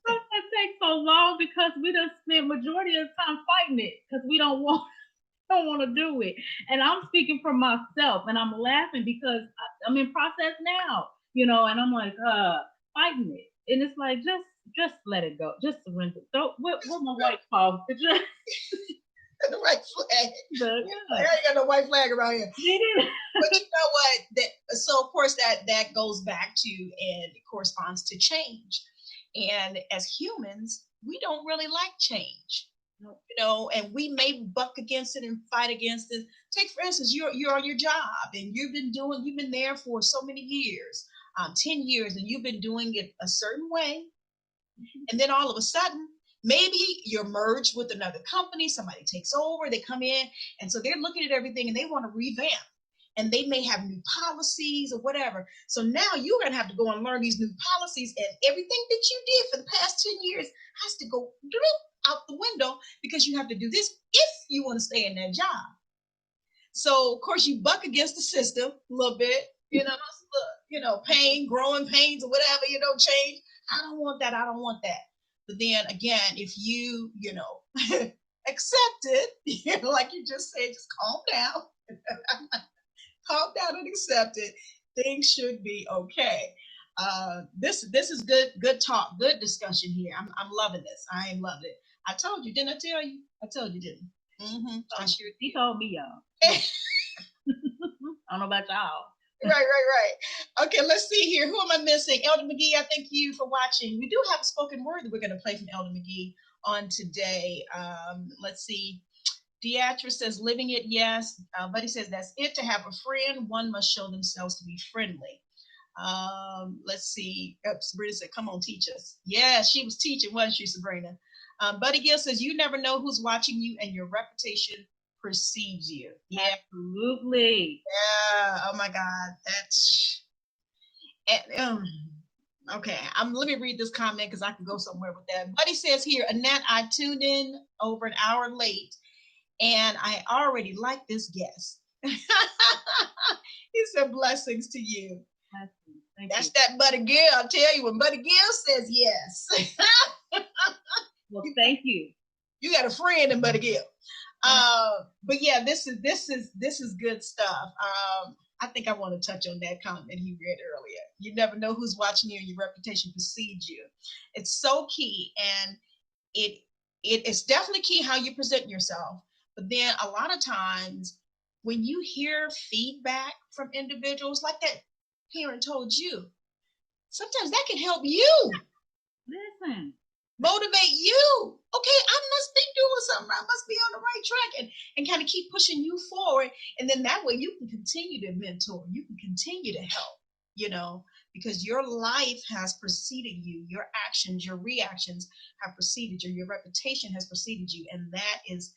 Process takes so long because we done spent majority of the time fighting it, because we don't want to do it. And I'm speaking for myself, and I'm laughing because I'm in process now, and I'm like, fighting it. And it's like, just let it go. Just surrender. What my white flag? The white flag. I ain't got no white flag around here. But you know what? So of course that goes back to, and it corresponds to change. And as humans, we don't really like change. And we may buck against it and fight against it. Take, for instance, you're on your job and you've been there for so many years. 10 years and you've been doing it a certain way, and then all of a sudden, maybe you're merged with another company, somebody takes over, they come in, and so they're looking at everything and they want to revamp. And they may have new policies or whatever. So now you're going to have to go and learn these new policies, and everything that you did for the past 10 years has to go out the window because you have to do this if you want to stay in that job. So, of course, you buck against the system a little bit, pain, growing pains or whatever, change. I don't want that. I don't want that. But then again, if you, accept it, like you just said, just calm down. Calm down and accept it. Things should be okay. This is good talk, good discussion here. I'm loving this. I am loving it. I told you, didn't I tell you? I told you, didn't I? Mm-hmm. I sure. He told me, y'all. I don't know about y'all. Right. Okay, let's see here. Who am I missing? Elder McGee, I thank you for watching. We do have a spoken word that we're going to play from Elder McGee on today. Let's see. Deatra says, living it, yes. Buddy says, that's it. To have a friend, one must show themselves to be friendly. Let's see. Sabrina said, come on, teach us. Yeah, she was teaching, wasn't she, Sabrina? Buddy Gill says, you never know who's watching you and your reputation precedes you. Yeah. Absolutely. Yeah. Oh, my God. That's... Okay, let me read this comment because I can go somewhere with that. Buddy says here, Annette, I tuned in over an hour late, and I already like this guest. He said, blessings to you. That's that Buddy Gill. I'll tell you, when Buddy Gill says yes. Well, thank you. You got a friend in Buddy Gill. But yeah, this is good stuff. I think I want to touch on that comment he read earlier. You never know who's watching you, and your reputation precedes you. It's so key, and it's definitely key how you present yourself. But then a lot of times when you hear feedback from individuals like that parent told you, sometimes that can help you. Listen. Motivate you. Okay, I must be doing something. I must be on the right track, and kind of keep pushing you forward. And then that way you can continue to mentor. You can continue to help, because your life has preceded you. Your actions, your reactions have preceded you. Your reputation has preceded you. And that is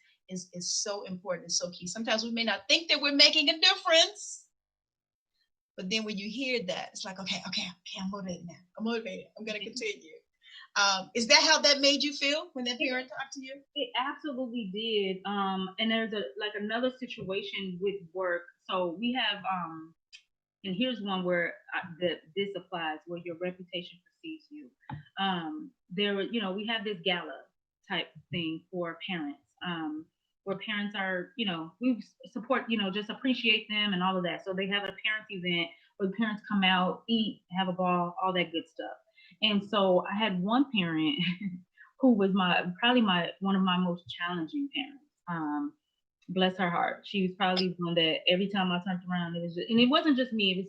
so important and so key. Sometimes we may not think that we're making a difference, but then when you hear that, it's like, okay, I'm motivated now. I'm motivated. I'm going to continue. Is that how that made you feel when that parent talked to you? It absolutely did. And there's another situation with work. So we have, and here's one where this applies, where your reputation precedes you. We have this gala type thing for parents, where parents are, we support, just appreciate them and all of that. So they have a parents event where the parents come out, eat, have a ball, all that good stuff. And so I had one parent who was probably one of my most challenging parents. Bless her heart. She was probably one that every time I turned around, and it wasn't just me.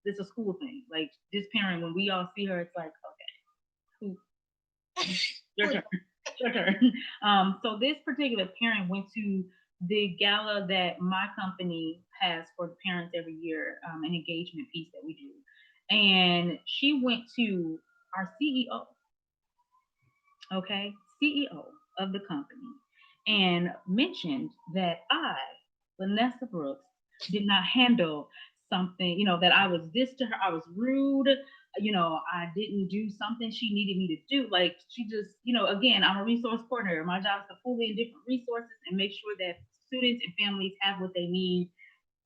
It's a school thing. Like this parent, when we all see her, it's like, okay, your turn. So this particular parent went to the gala that my company has for the parents every year, an engagement piece that we do. And she went to our CEO, CEO of the company, and mentioned that I, Vanessa Brooks, did not handle something, that I was this to her, I was rude, I didn't do something she needed me to do. Like she just, again, I'm a resource coordinator. My job is to pull in different resources and make sure that students and families have what they need,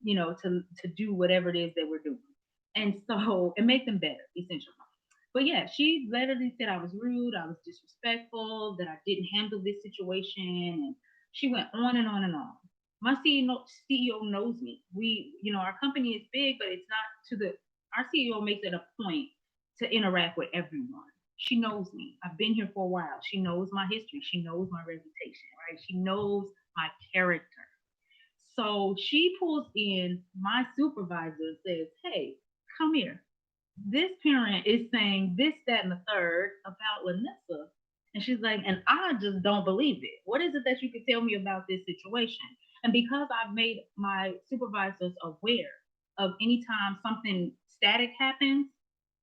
to do whatever it is that we're doing. And so, and make them better, essentially. But yeah, she literally said I was rude, I was disrespectful, that I didn't handle this situation. And she went on and on and on. My CEO knows me. Our company is big, but it's not our CEO makes it a point to interact with everyone. She knows me. I've been here for a while. She knows my history. She knows my reputation, right? She knows my character. So she pulls in my supervisor and says, hey, come here. This parent is saying this, that, and the third about Vanessa. And she's like, and I just don't believe it. What is it that you could tell me about this situation? And because I've made my supervisors aware of any time something static happens,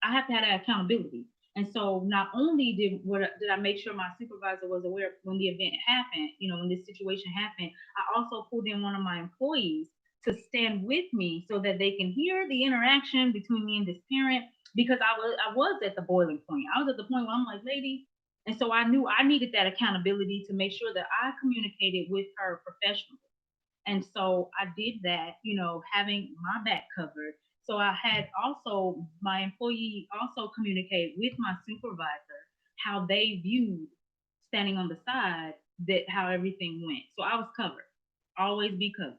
I have to have that accountability. And so not only did I make sure my supervisor was aware when the event happened, when this situation happened, I also pulled in one of my employees to stand with me so that they can hear the interaction between me and this parent, because I was at the boiling point. I was at the point where I'm like, lady, and so I knew I needed that accountability to make sure that I communicated with her professionally. And so I did that, having my back covered. So I had also my employee also communicate with my supervisor how they viewed standing on the side, that how everything went. So I was covered. Always be covered.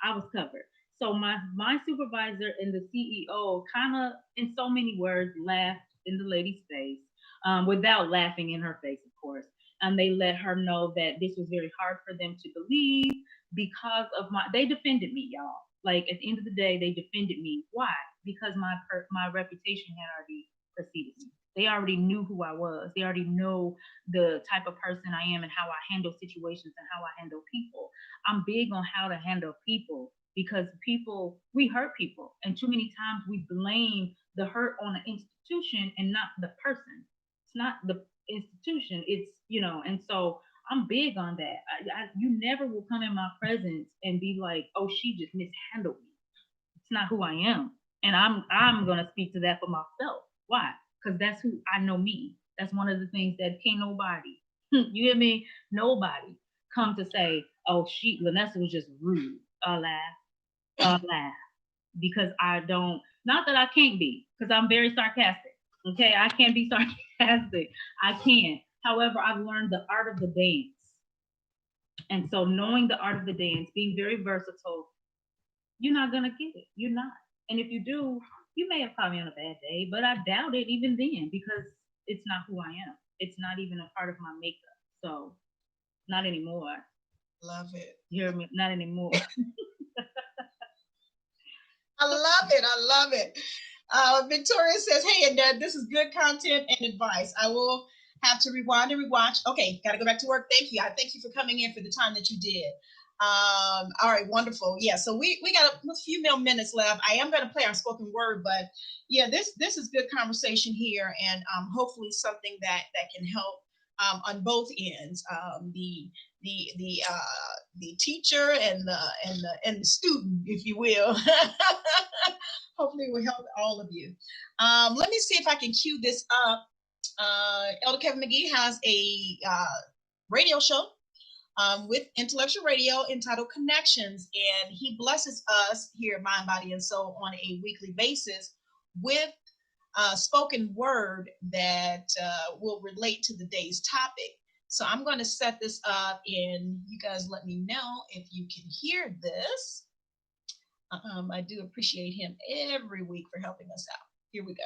I was covered. So my supervisor and the CEO kind of, in so many words, laughed in the lady's face, without laughing in her face, of course. And they let her know that this was very hard for them to believe, because of they defended me, y'all. Like, at the end of the day, they defended me. Why? Because my reputation had already preceded me. They already knew who I was. They already know the type of person I am and how I handle situations and how I handle people. I'm big on how to handle people, because we hurt people, and too many times we blame the hurt on the institution and not the person. It's not the institution. And so I'm big on that. You never will come in my presence and be like, "Oh, she just mishandled me." It's not who I am, and I'm gonna speak to that for myself. Why? Because that's who I know me. That's one of the things that can't nobody. You hear me? Nobody come to say, "Oh, Vanessa was just rude." Laugh, laugh, because I don't. Not that I can't be, because I'm very sarcastic. Okay, I can be sarcastic. I can. However, I've learned the art of the dance. And so, knowing the art of the dance, being very versatile, you're not going to get it. You're not. And if you do, you may have caught me on a bad day, but I doubt it even then, because it's not who I am. It's not even a part of my makeup. So, not anymore. Love it. You hear me? Not anymore. I love it. I love it. Victoria says, "Hey, Annette, this is good content and advice. I will have to rewind and rewatch." Okay, got to go back to work. Thank you. I thank you for coming in for the time that you did. All right, wonderful. Yeah, so we got a few more minutes left. I am going to play our spoken word, but yeah, this is good conversation here, and hopefully something that can help on both ends. The teacher and the student, if you will. Hopefully, it will help all of you. Let me see if I can cue this up. Elder Kevin McGee has a radio show with Intellectual Radio entitled Connections, and he blesses us here at Mind, Body, and Soul on a weekly basis with spoken word that will relate to the day's topic. So I'm going to set this up, and you guys let me know if you can hear this. I do appreciate him every week for helping us out. Here we go.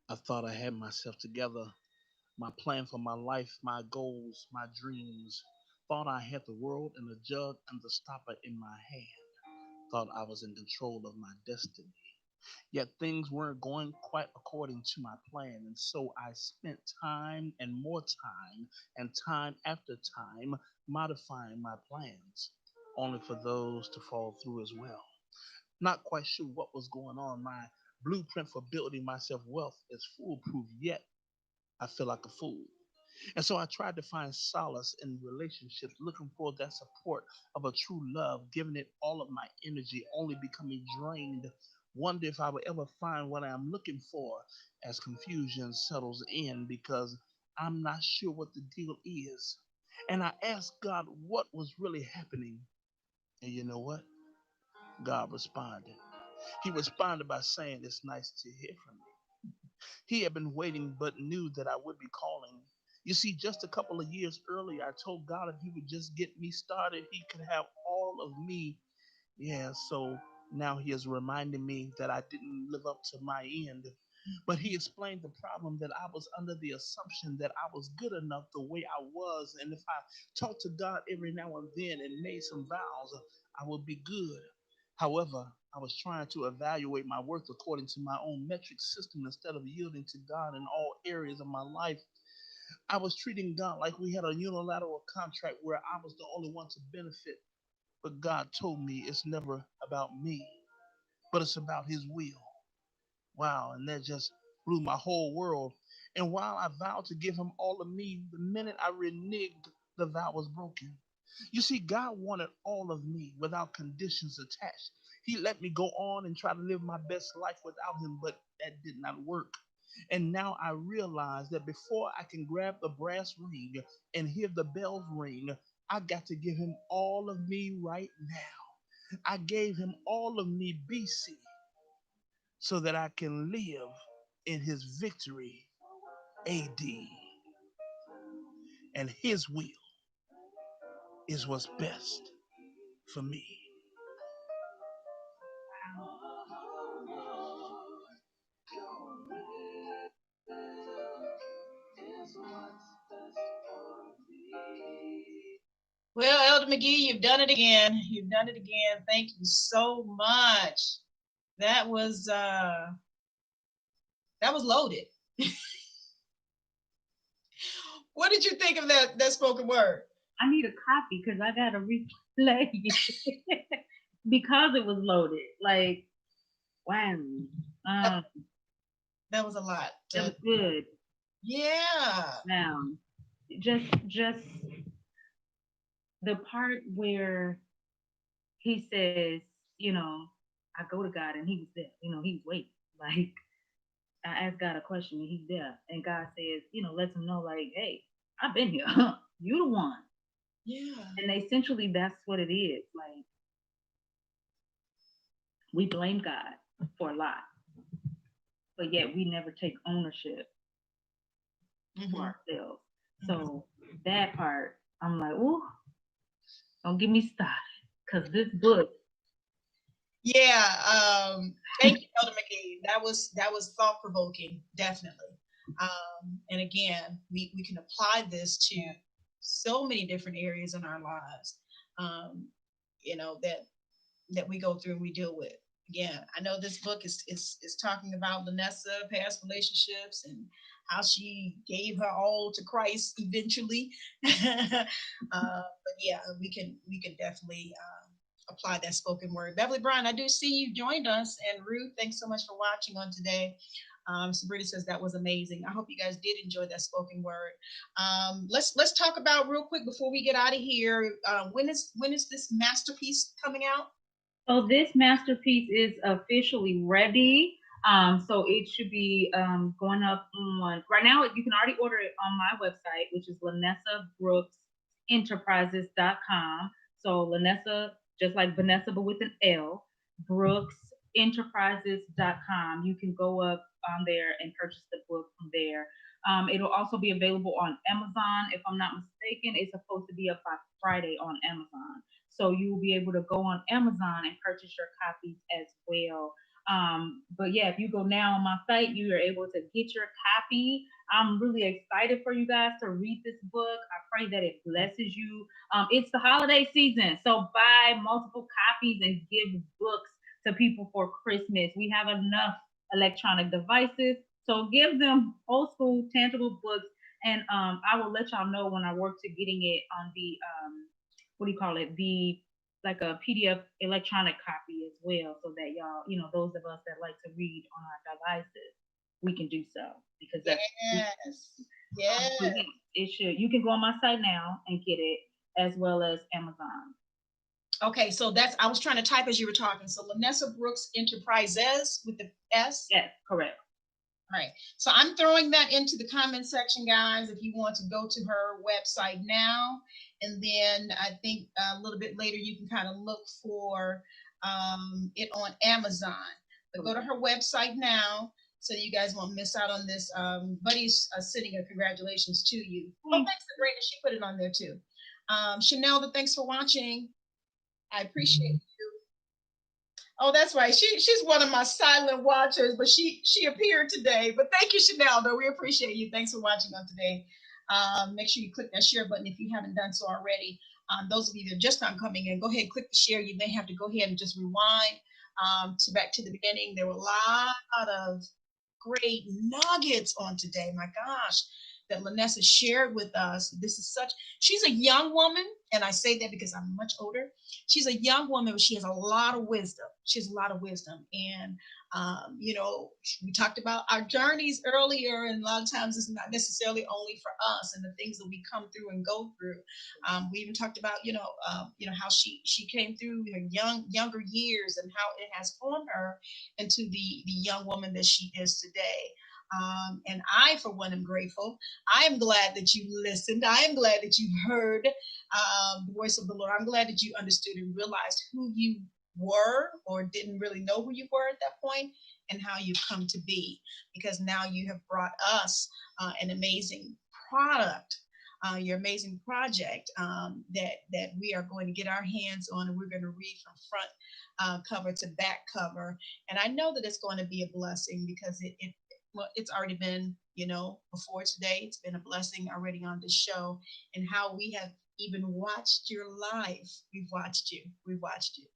I thought I had myself together, my plan for my life, my goals, my dreams. Thought I had the world and the jug and the stopper in my hand. Thought I was in control of my destiny. Yet things weren't going quite according to my plan, and so I spent time and more time and time after time modifying my plans, only for those to fall through as well. Not quite sure what was going on. My blueprint for building myself wealth is foolproof, yet I feel like a fool. And so I tried to find solace in relationships, looking for that support of a true love, giving it all of my energy, only becoming drained. Wonder if I will ever find what I'm looking for as confusion settles in, because I'm not sure what the deal is. And I asked God what was really happening. And you know what? God responded. He responded by saying, "It's nice to hear from you." He had been waiting but knew that I would be calling. You see, just a couple of years earlier, I told God if He would just get me started, He could have all of me. Yeah, so now He is reminding me that I didn't live up to my end. But He explained the problem, that I was under the assumption that I was good enough the way I was. And if I talked to God every now and then and made some vows, I would be good. However, I was trying to evaluate my worth according to my own metric system instead of yielding to God in all areas of my life. I was treating God like we had a unilateral contract where I was the only one to benefit. But God told me it's never about me, but it's about His will. Wow, and that just blew my whole world. And while I vowed to give Him all of me, the minute I reneged, the vow was broken. You see, God wanted all of me without conditions attached. He let me go on and try to live my best life without Him, but that did not work. And now I realize that before I can grab the brass ring and hear the bells ring, I got to give Him all of me right now. I gave Him all of me BC so that I can live in His victory AD. And His will is what's best for me. Well, Elder McGee, you've done it again. You've done it again. Thank you so much. That was loaded. What did you think of that spoken word? I need a copy because I gotta replay it because it was loaded. Like, wow, that was a lot. That was good. Yeah. Now, just the part where he says, you know, I go to God and He was there. You know, He was waiting. Like, I asked God a question and He's there, and God says, you know, lets him know, like, hey, I've been here. You the one. Yeah. And essentially, that's what it is. Like, we blame God for a lot, but yet we never take ownership for ourselves. So that part, I'm like, oh, don't get me started, because this book. Yeah. Thank you, Elder McGee. That was thought provoking, definitely. And again, we can apply this to so many different areas in our lives. You know, that we go through and we deal with. Again, I know this book is talking about Vanessa, past relationships, and how she gave her all to Christ eventually. But yeah, we can definitely apply that spoken word. Beverly Bryan, I do see you joined us, and Ruth, thanks so much for watching on today. Sabrina says that was amazing. I hope you guys did enjoy that spoken word. Let's talk about real quick before we get out of here. When is this masterpiece coming out? So this masterpiece is officially ready. So it should be going up on right now. You can already order it on my website, which is LanessaBrooksEnterprises.com. So Lanessa, just like Vanessa, but with an L, BrooksEnterprises.com. You can go up on there and purchase the book from there. It'll also be available on Amazon. If I'm not mistaken, it's supposed to be up by Friday on Amazon. So you will be able to go on Amazon and purchase your copies as well. But yeah, if you go now on my site, you are able to get your copy. I'm really excited for you guys to read this book. I pray that it blesses you. It's the holiday season, so buy multiple copies and give books to people for Christmas. We have enough electronic devices, so give them old school, tangible books. And I will let y'all know when I work to getting it on the what do you call it? The like a PDF electronic copy as well, so that y'all, you know, those of us that like to read on our devices, we can do so, because that's it should. You can go on my site now and get it, as well as Amazon. Okay, so that's, I was trying to type as you were talking. So Lanessa Brooks Enterprises with the S? Yes, correct. All right, so I'm throwing that into the comment section, guys, if you want to go to her website now. And then I think a little bit later, you can kind of look for it on Amazon. But go to her website now, so you guys won't miss out on this. Buddy's sending a congratulations to you. Oh, thanks, Sabrina. She put it on there too. Chanel, thanks for watching. I appreciate you. Oh, that's right. She's one of my silent watchers, but she appeared today. But thank you, Chanel. Though we appreciate you. Thanks for watching on today. Make sure you click that share button if you haven't done so already. Those of you that are just not coming in, go ahead and click the share. You may have to go ahead and just rewind to back to the beginning. There were a lot of great nuggets on today. My gosh, that Lanessa shared with us. She's a young woman, and I say that because I'm much older. She's a young woman, but she has a lot of wisdom. She has a lot of wisdom. And, we talked about our journeys earlier, and a lot of times it's not necessarily only for us and the things that we come through and go through. We even talked about, how she came through her younger years and how it has formed her into the young woman that she is today. And I, for one, am grateful. I am glad that you listened. I am glad that you heard the voice of the Lord. I'm glad that you understood and realized who you were or didn't really know who you were at that point and how you've come to be, because now you have brought us an amazing product, your amazing project that we are going to get our hands on, and we're going to read from front cover to back cover. And I know that it's going to be a blessing because it's already been, before today, it's been a blessing already on this show, and how we have even watched your life. We've watched you. We've watched you.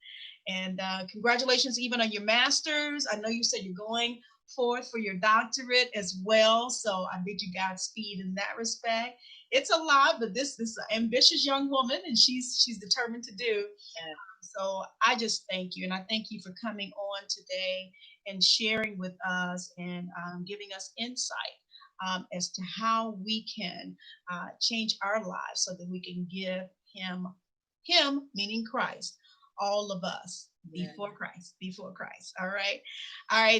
And congratulations even on your master's. I know you said you're going forth for your doctorate as well. So I bid you Godspeed in that respect. It's a lot, but this is an ambitious young woman, and she's determined to do. Yeah. So I just thank you, and I thank you for coming on today and sharing with us and giving us insight as to how we can change our lives so that we can give him meaning Christ, all of us before Christ. All right.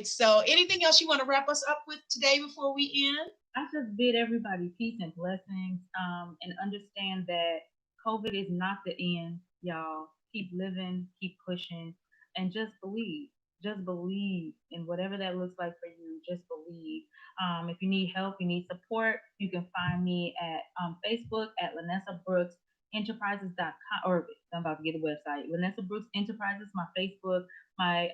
So anything else you want to wrap us up with today before we end? I just bid everybody peace and blessings, and understand that COVID is not the end, y'all. Keep living, keep pushing, and just believe. Just believe in whatever that looks like for you. Just believe. If you need help, you need support, you can find me at Facebook at Lanessa Brooks Enterprises.com, or I'm about to get the website. Lanessa Brooks Enterprises, my Facebook, my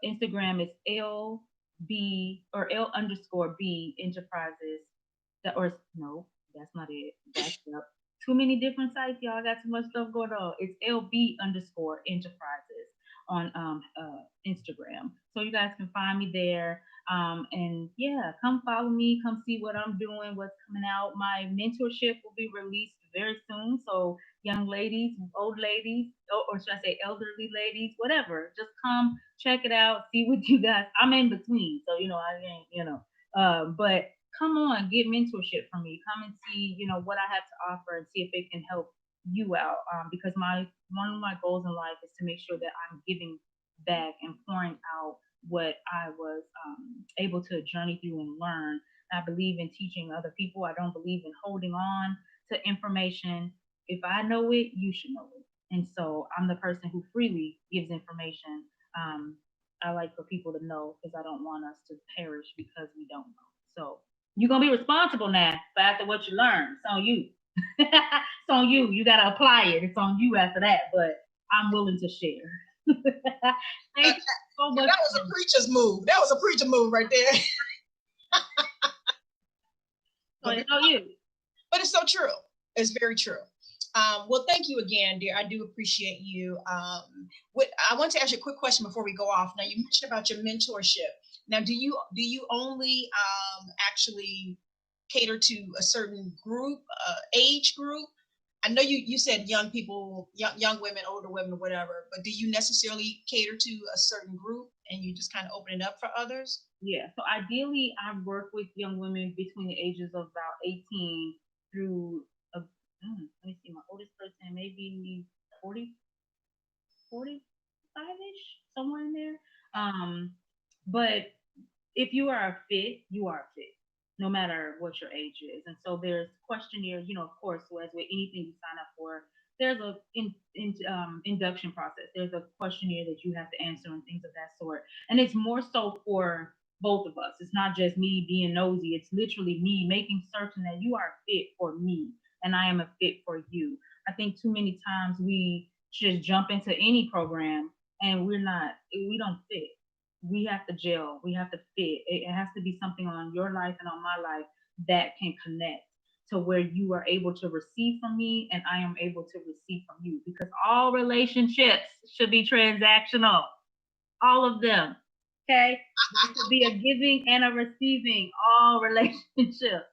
Instagram is LB or L_B Enterprises. Or no, that's not it. That's up. Too many different sites, y'all. I got too much stuff going on. It's LB_Enterprises on Instagram. So you guys can find me there. And yeah, come follow me, come see what I'm doing, what's coming out. My mentorship will be released very soon. So young ladies, old ladies, or should I say elderly ladies, whatever, just come check it out, see what you guys, I'm in between. So, I ain't, but come on, get mentorship from me. Come and see, what I have to offer and see if it can help you out. Because one of my goals in life is to make sure that I'm giving back and pouring out what I was able to journey through and learn. I believe in teaching other people. I don't believe in holding on to information. If I know it, you should know it. And so I'm the person who freely gives information. I like for people to know, because I don't want us to perish because we don't know. So you're going to be responsible now for after what you learn. It's on you. It's on you. You got to apply it. It's on you after that. But I'm willing to share. Thank you so much. That was a preacher's move. That was a preacher move right there. So it's on you. But it's so true. It's very true. Well, thank you again, dear. I do appreciate you. I want to ask you a quick question before we go off. Now, you mentioned about your mentorship. Now, do you only actually cater to a certain group, age group? I know you said young people, young women, older women, or whatever, but do you necessarily cater to a certain group and you just kind of open it up for others? Yeah. So ideally, I work with young women between the ages of about 18 through, let me see, my oldest person, maybe 45-ish, somewhere in there. But if you are a fit, you are a fit, no matter what your age is. And so there's questionnaires, of course, so as with anything you sign up for, there's a induction process. There's a questionnaire that you have to answer and things of that sort. And it's more so for both of us. It's not just me being nosy. It's literally me making certain that you are fit for me and I am a fit for you. I think too many times we just jump into any program and we don't fit. We have to gel. We have to fit. It has to be something on your life and on my life that can connect. to where you are able to receive from me and I am able to receive from you, because all relationships should be transactional. All of them. Okay. There should be a giving and a receiving, all relationships.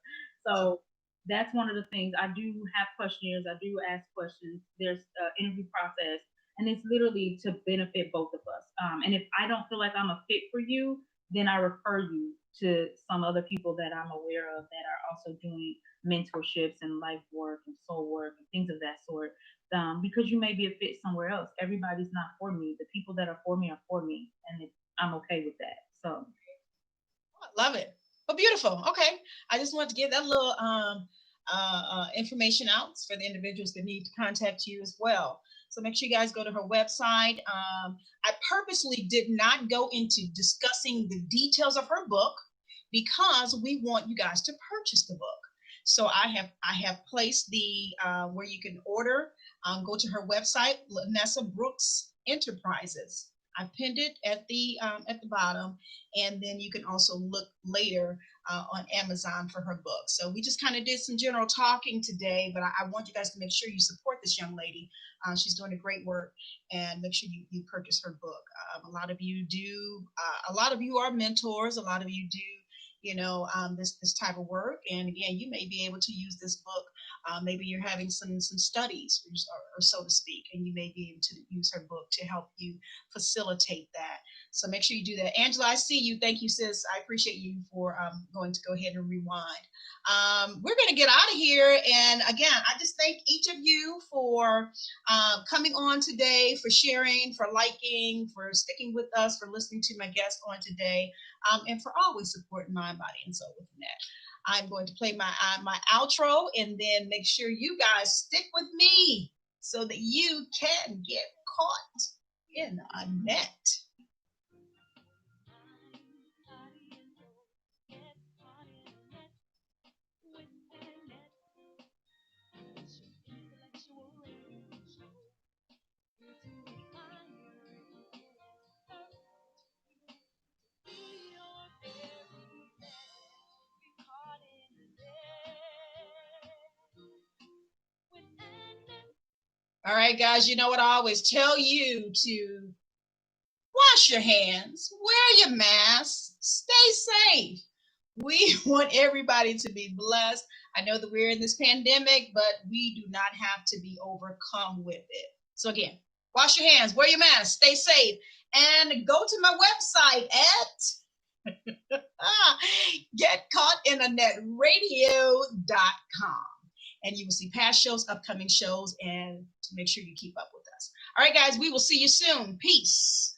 So that's one of the things. I do have questionnaires. I do ask questions. There's an interview process, and it's literally to benefit both of us. And if I don't feel like I'm a fit for you, then I refer you to some other people that I'm aware of that are also doing mentorships and life work and soul work and things of that sort. Because you may be a fit somewhere else. Everybody's not for me. The people that are for me, and I'm okay with that. So, I love it. Well, beautiful. Okay, I just want to give that little information out for the individuals that need to contact you as well. So make sure you guys go to her website. I purposely did not go into discussing the details of her book because we want you guys to purchase the book. So I have placed the where you can order. Go to her website, Lanessa Brooks Enterprises. I pinned it at the bottom, and then you can also look later on Amazon for her book. So we just kind of did some general talking today, but I want you guys to make sure you support this young lady. She's doing a great work, and make sure you purchase her book. A lot of you do. A lot of you are mentors. A lot of you do. This type of work, and again, you may be able to use this book. Maybe you're having some studies, or so to speak, and you may be able to use her book to help you facilitate that. So make sure you do that. Angela, I see you. Thank you, sis. I appreciate you for going to go ahead and rewind. We're going to get out of here, and again, I just thank each of you for coming on today, for sharing, for liking, for sticking with us, for listening to my guest on today. And for always supporting Mind, Body, and Soul with Annette. I'm going to play my outro, and then make sure you guys stick with me so that you can get caught in a net. All right, guys, you know what I always tell you to wash your hands, wear your mask, stay safe. We want everybody to be blessed. I know that we're in this pandemic, but we do not have to be overcome with it. So again, wash your hands, wear your mask, stay safe, and go to my website at getcaughtinthenetradio.com. And you will see past shows, upcoming shows, and to make sure you keep up with us. All right, guys, we will see you soon. Peace.